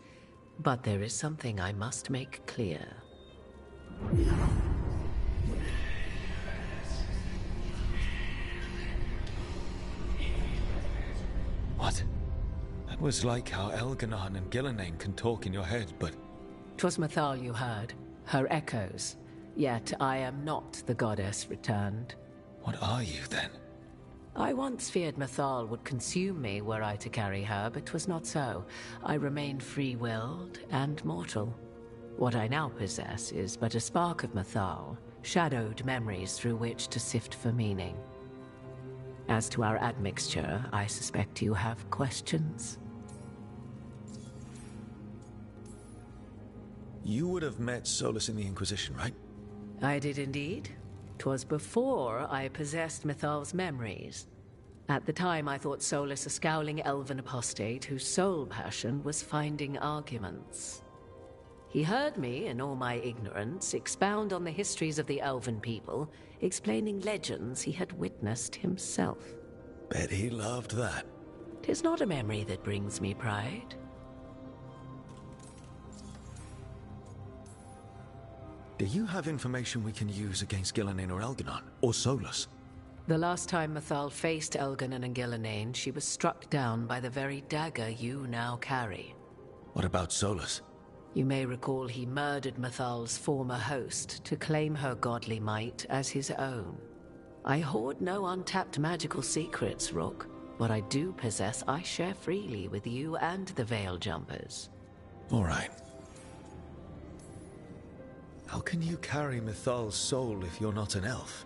But there is something I must make clear. What? That was like how Elganon and Gillenane can talk in your head, but... 'Twas Mythal you heard, her echoes. Yet I am not the goddess returned. What are you, then? I once feared Mythal would consume me were I to carry her, but 'twas not so. I remain free-willed and mortal. What I now possess is but a spark of Mythal, shadowed memories through which to sift for meaning. As to our admixture, I suspect you have questions. You would have met Solus in the Inquisition, right? I did indeed. 'Twas before I possessed Mythal's memories. At the time, I thought Solus a scowling elven apostate whose sole passion was finding arguments. He heard me, in all my ignorance, expound on the histories of the elven people, explaining legends he had witnessed himself. Bet he loved that. 'Tis not a memory that brings me pride. Do you have information we can use against Gillenane or Elganon? Or Solus? The last time Mythal faced Elganon and Gillenane, she was struck down by the very dagger you now carry. What about Solus? You may recall he murdered Mythal's former host to claim her godly might as his own. I hoard no untapped magical secrets, Rook. What I do possess, I share freely with you and the Veil Jumpers. All right. How can you carry Mythal's soul if you're not an elf?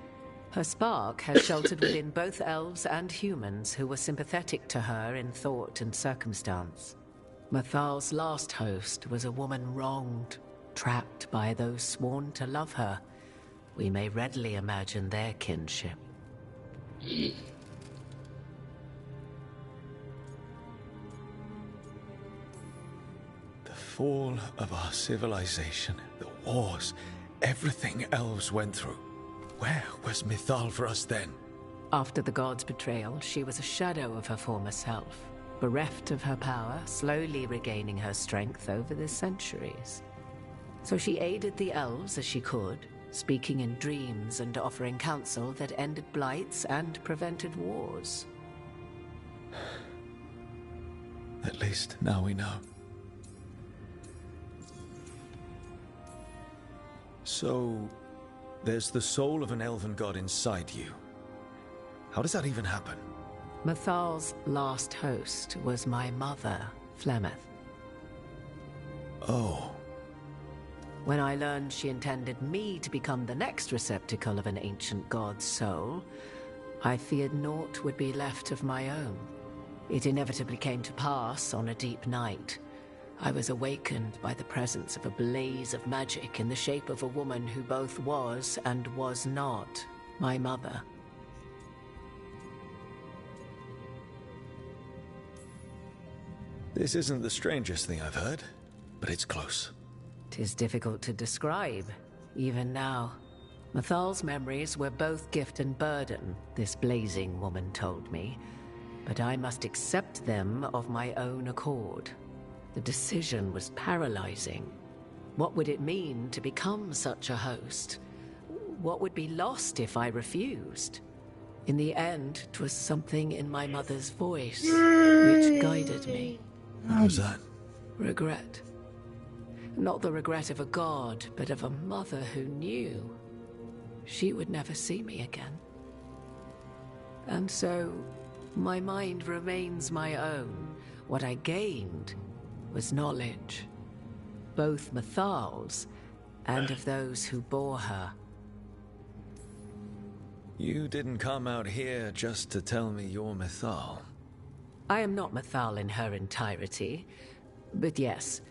Her spark has sheltered within both elves and humans who were sympathetic to her in thought and circumstance. Mythal's last host was a woman wronged, trapped by those sworn to love her. We may readily imagine their kinship. The fall of our civilization, the wars, everything elves went through. Where was Mythal for us then? After the gods' betrayal, she was a shadow of her former self, bereft of her power, slowly regaining her strength over the centuries. So she aided the elves as she could, speaking in dreams and offering counsel that ended blights and prevented wars. At least now we know. So, there's the soul of an elven god inside you. How does that even happen? Mythal's last host was my mother, Flemeth. Oh. When I learned she intended me to become the next receptacle of an ancient god's soul, I feared naught would be left of my own. It inevitably came to pass on a deep night. I was awakened by the presence of a blaze of magic in the shape of a woman who both was and was not my mother. This isn't the strangest thing I've heard, but it's close. 'Tis difficult to describe, even now. Mythal's memories were both gift and burden, this blazing woman told me, but I must accept them of my own accord. The decision was paralyzing. What would it mean to become such a host? What would be lost if I refused? In the end, 'twas something in my mother's voice which guided me. What was that? Regret. Not the regret of a god, but of a mother who knew she would never see me again. And so, my mind remains my own. What I gained was knowledge, both Mythal's and of those who bore her. You didn't come out here just to tell me you're Mythal. I am not Mythal in her entirety, but yes,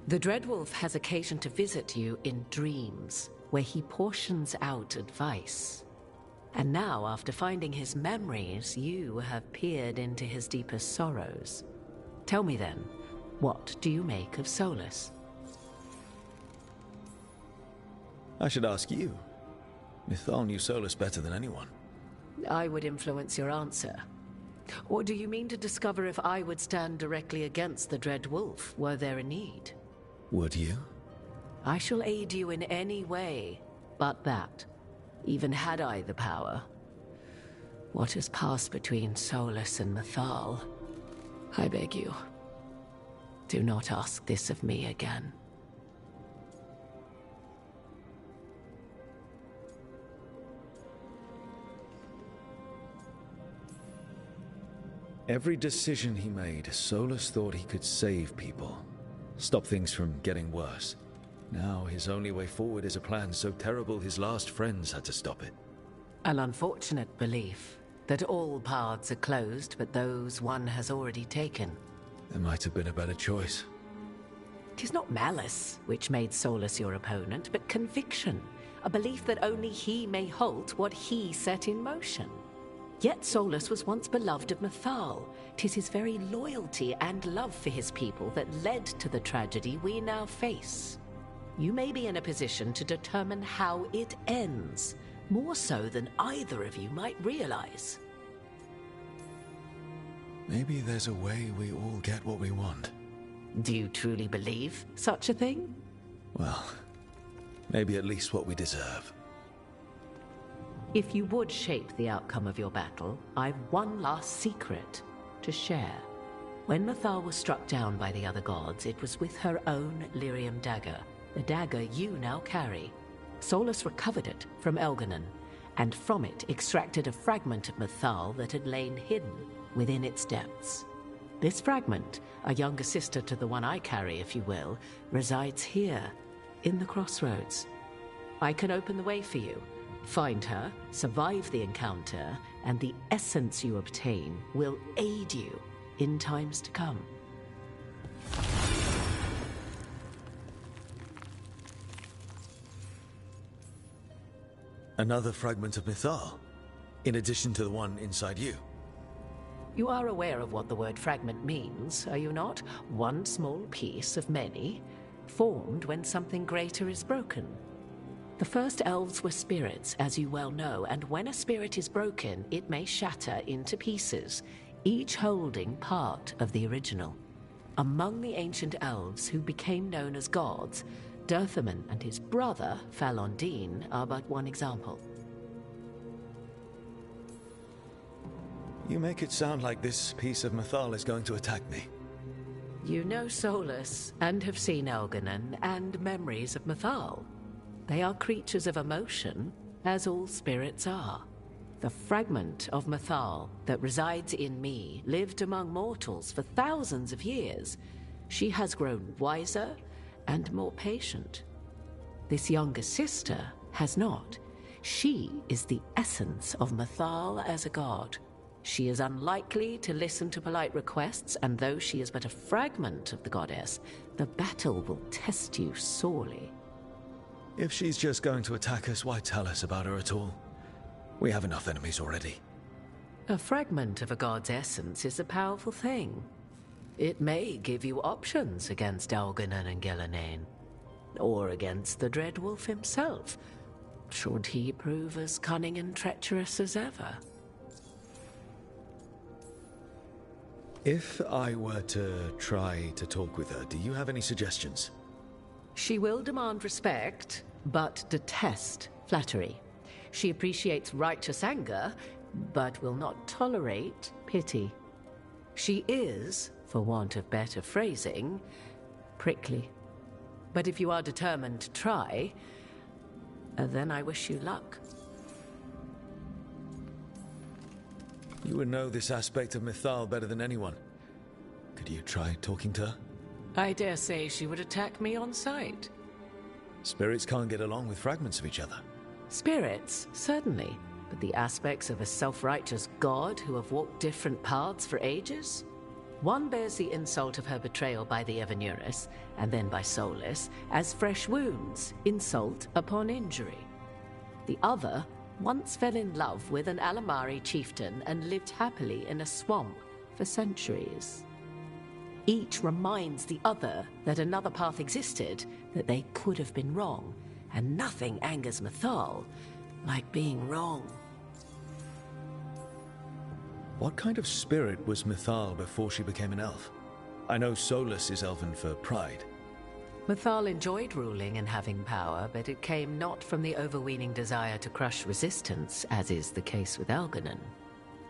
the Dreadwolf has occasion to visit you in dreams, where he portions out advice. And now, after finding his memories, you have peered into his deepest sorrows. Tell me then, what do you make of Solus? I should ask you. Mythal knew Solus better than anyone. I would influence your answer. Or do you mean to discover if I would stand directly against the Dreadwolf, were there a need? Would you? I shall aid you in any way but that, even had I the power. What has passed between Solus and Mythal, I beg you, do not ask this of me again. Every decision he made, Solus thought he could save people, stop things from getting worse. Now his only way forward is a plan so terrible his last friends had to stop it. An unfortunate belief that all paths are closed but those one has already taken. There might have been a better choice. 'Tis not malice which made Solus your opponent, but conviction, a belief that only he may halt what he set in motion. Yet Solus was once beloved of Mythal. 'Tis his very loyalty and love for his people that led to the tragedy we now face. You may be in a position to determine how it ends, more so than either of you might realize. Maybe there's a way we all get what we want. Do you truly believe such a thing? Well, maybe at least what we deserve. If you would shape the outcome of your battle, I've one last secret to share. When Mythal was struck down by the other gods, it was with her own Lyrium dagger, the dagger you now carry. Solus recovered it from Elganon, and from it extracted a fragment of Mythal that had lain hidden within its depths. This fragment, a younger sister to the one I carry, if you will, resides here, in the crossroads. I can open the way for you. Find her, survive the encounter, and the essence you obtain will aid you in times to come. Another fragment of Mythal, in addition to the one inside you. You are aware of what the word fragment means, are you not? One small piece of many, formed when something greater is broken. The first elves were spirits, as you well know, and when a spirit is broken, it may shatter into pieces, each holding part of the original. Among the ancient elves who became known as gods, Durthaman and his brother, Falondine, are but one example. You make it sound like this piece of Mythal is going to attack me. You know Solus, and have seen Elganon, and memories of Mythal. They are creatures of emotion, as all spirits are. The fragment of Mythal that resides in me lived among mortals for thousands of years. She has grown wiser and more patient. This younger sister has not. She is the essence of Mythal as a god. She is unlikely to listen to polite requests, and though she is but a fragment of the goddess, the battle will test you sorely. If she's just going to attack us, why tell us about her at all? We have enough enemies already. A fragment of a god's essence is a powerful thing. It may give you options against Elganon and Gillenane, or against the Dreadwolf himself, should he prove as cunning and treacherous as ever. If I were to try to talk with her, do you have any suggestions? She will demand respect, but detest flattery. She appreciates righteous anger but will not tolerate pity. She is, for want of better phrasing, prickly. But if you are determined to try, then I wish you luck. You would know this aspect of Mythal better than anyone. Could you try talking to her? I dare say she would attack me on sight. Spirits can't get along with fragments of each other. Spirits, certainly. But the aspects of a self-righteous god who have walked different paths for ages? One bears the insult of her betrayal by the Evanuris, and then by Solus, as fresh wounds, insult upon injury. The other once fell in love with an Alamari chieftain and lived happily in a swamp for centuries. Each reminds the other that another path existed, that they could have been wrong, and nothing angers Mythal like being wrong. What kind of spirit was Mythal before she became an elf? I know Solus is elven for pride. Mythal enjoyed ruling and having power, but it came not from the overweening desire to crush resistance, as is the case with Elganon.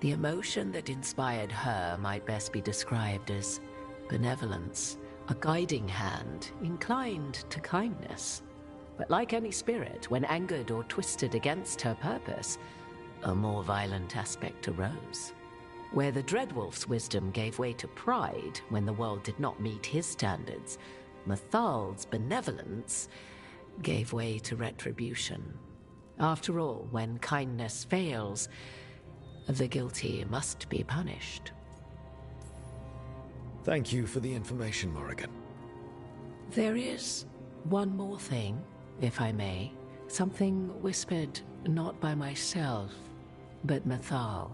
The emotion that inspired her might best be described as benevolence, a guiding hand, inclined to kindness. But like any spirit, when angered or twisted against her purpose, a more violent aspect arose. Where the Dreadwolf's wisdom gave way to pride when the world did not meet his standards, Mythal's benevolence gave way to retribution. After all, when kindness fails, the guilty must be punished. Thank you for the information, Morrigan. There is one more thing, if I may. Something whispered not by myself, but Mythal.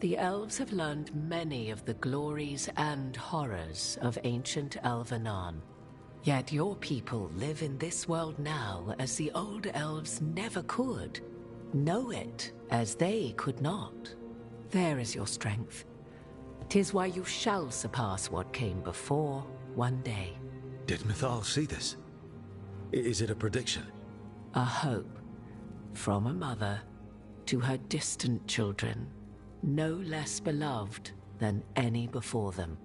The elves have learned many of the glories and horrors of ancient Elvenon. Yet your people live in this world now as the old elves never could. Know it as they could not. There is your strength. 'Tis why you shall surpass what came before one day. Did Mythal see this? Is it a prediction? A hope from a mother to her distant children, no less beloved than any before them.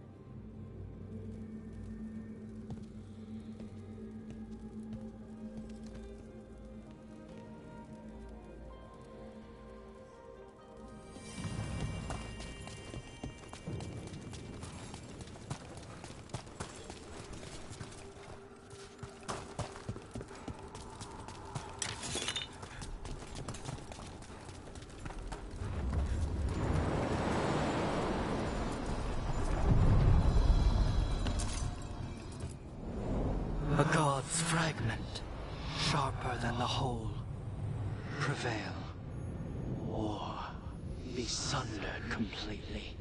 A god's fragment, sharper than the whole. Prevail, or be sundered completely.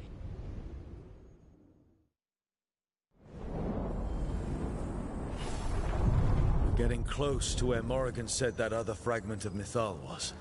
Getting close to where Morrigan said that other fragment of Mythal was.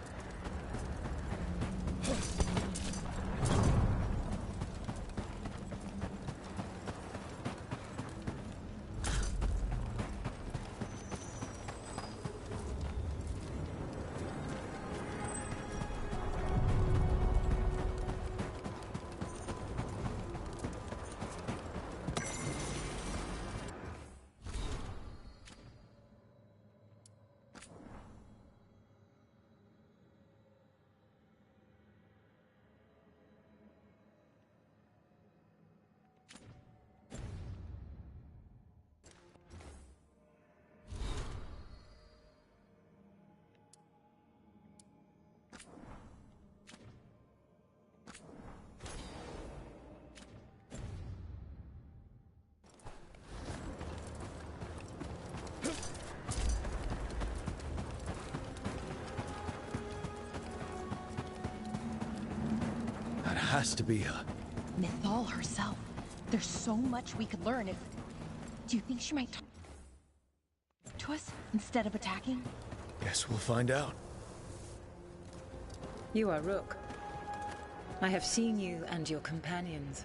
Has to be her. Mythal herself. There's so much we could learn if... Do you think she might talk to us instead of attacking? Guess we'll find out. You are Rook. I have seen you and your companions.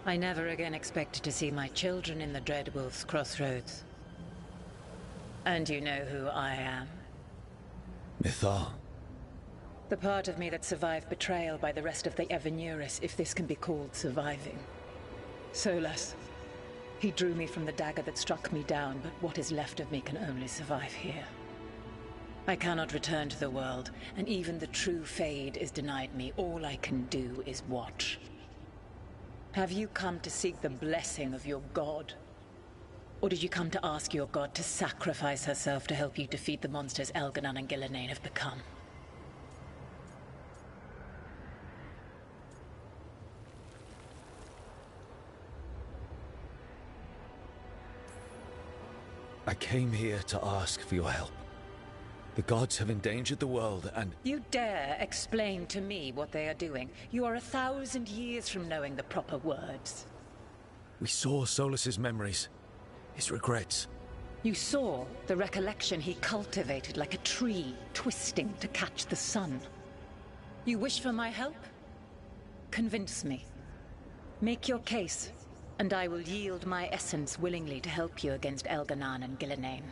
I never again expected to see my children in the Dreadwolf's crossroads. And you know who I am? Mythal. The part of me that survived betrayal by the rest of the Evanuris, if this can be called surviving. Solas. He drew me from the dagger that struck me down, but what is left of me can only survive here. I cannot return to the world, and even the true Fade is denied me. All I can do is watch. Have you come to seek the blessing of your god? Or did you come to ask your god to sacrifice herself to help you defeat the monsters Elganon and Gillenane have become? I came here to ask for your help. The gods have endangered the world and... You dare explain to me what they are doing? You are 1,000 years from knowing the proper words. We saw Solas's memories, his regrets. You saw the recollection he cultivated like a tree, twisting to catch the sun. You wish for my help? Convince me. Make your case, and I will yield my essence willingly to help you against Elganon and Gillenane.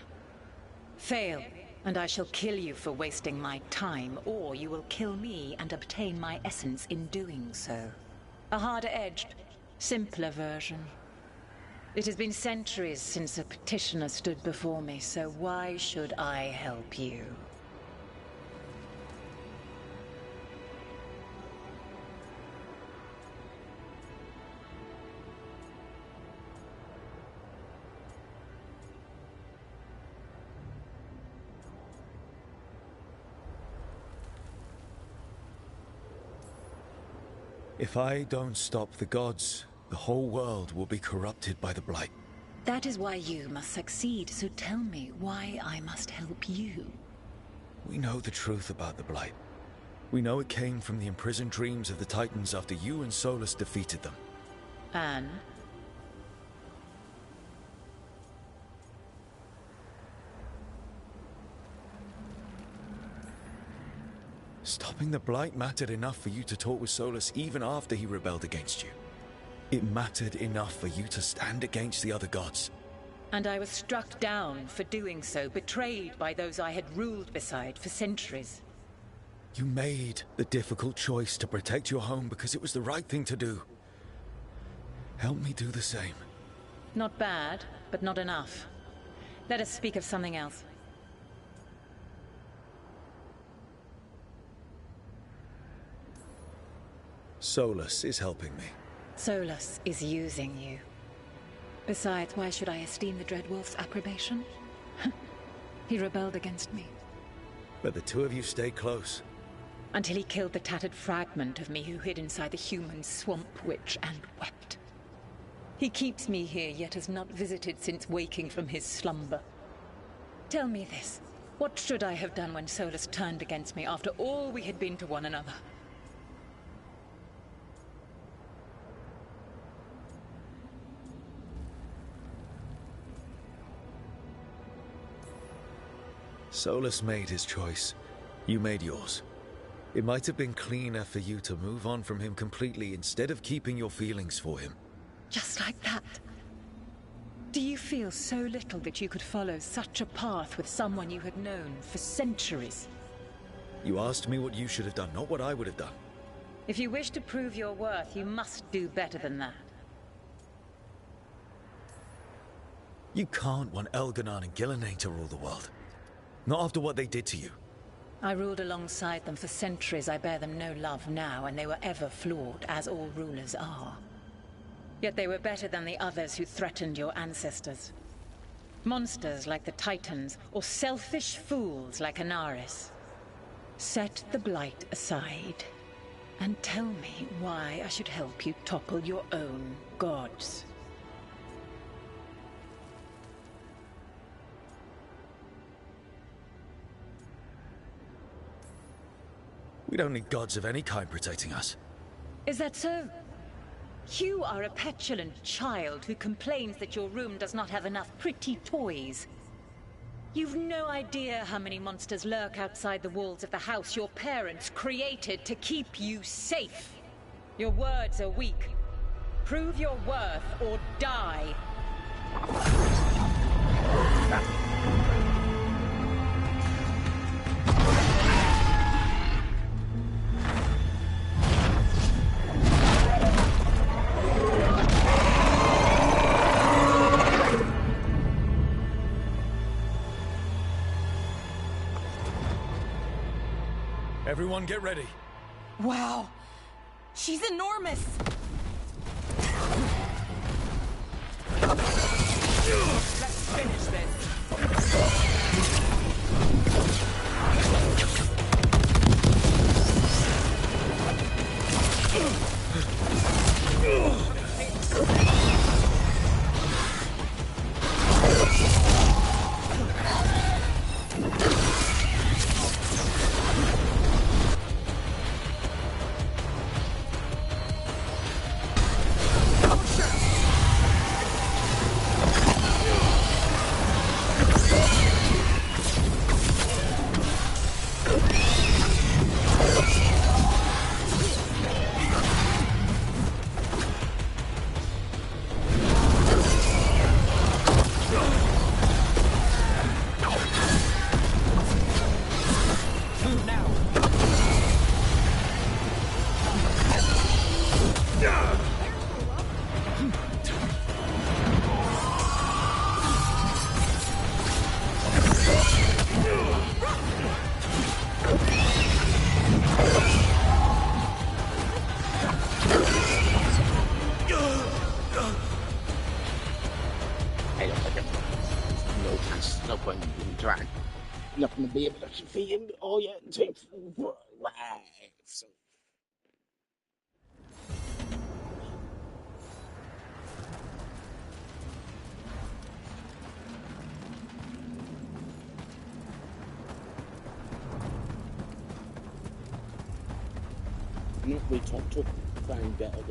Fail, and I shall kill you for wasting my time, or you will kill me and obtain my essence in doing so. A harder-edged, simpler version. It has been centuries since a petitioner stood before me, so why should I help you? If I don't stop the gods, the whole world will be corrupted by the Blight. That is why you must succeed, so tell me why I must help you. We know the truth about the Blight. We know it came from the imprisoned dreams of the Titans after you and Solas defeated them. And? Stopping the Blight mattered enough for you to talk with Solas even after he rebelled against you. It mattered enough for you to stand against the other gods. And I was struck down for doing so, betrayed by those I had ruled beside for centuries. You made the difficult choice to protect your home because it was the right thing to do. Help me do the same. Not bad, but not enough. Let us speak of something else. Solas is helping me. Solas is using you. Besides, why should I esteem the Dreadwolf's approbation? He rebelled against me. But the two of you stayed close. Until he killed the tattered fragment of me who hid inside the human swamp witch and wept. He keeps me here, yet has not visited since waking from his slumber. Tell me this. What should I have done when Solas turned against me after all we had been to one another? Solas made his choice. You made yours. It might have been cleaner for you to move on from him completely instead of keeping your feelings for him. Just like that? Do you feel so little that you could follow such a path with someone you had known for centuries? You asked me what you should have done, not what I would have done. If you wish to prove your worth, you must do better than that. You can't want Elganon and Gillenane to rule the world. Not after what they did to you. I ruled alongside them for centuries. I bear them no love now, and they were ever flawed, as all rulers are. Yet they were better than the others who threatened your ancestors. Monsters like the Titans, or selfish fools like Anaris. Set the Blight aside, and tell me why I should help you topple your own gods. We don't need gods of any kind protecting us. Is that so? You are a petulant child who complains that your room does not have enough pretty toys. You've no idea how many monsters lurk outside the walls of the house your parents created to keep you safe. Your words are weak. Prove your worth or die. Everyone get ready. Wow. She's enormous. Let's finish this. No point in trying. Not going to be able to defeat him. Oh yeah, take so. We talked to find better.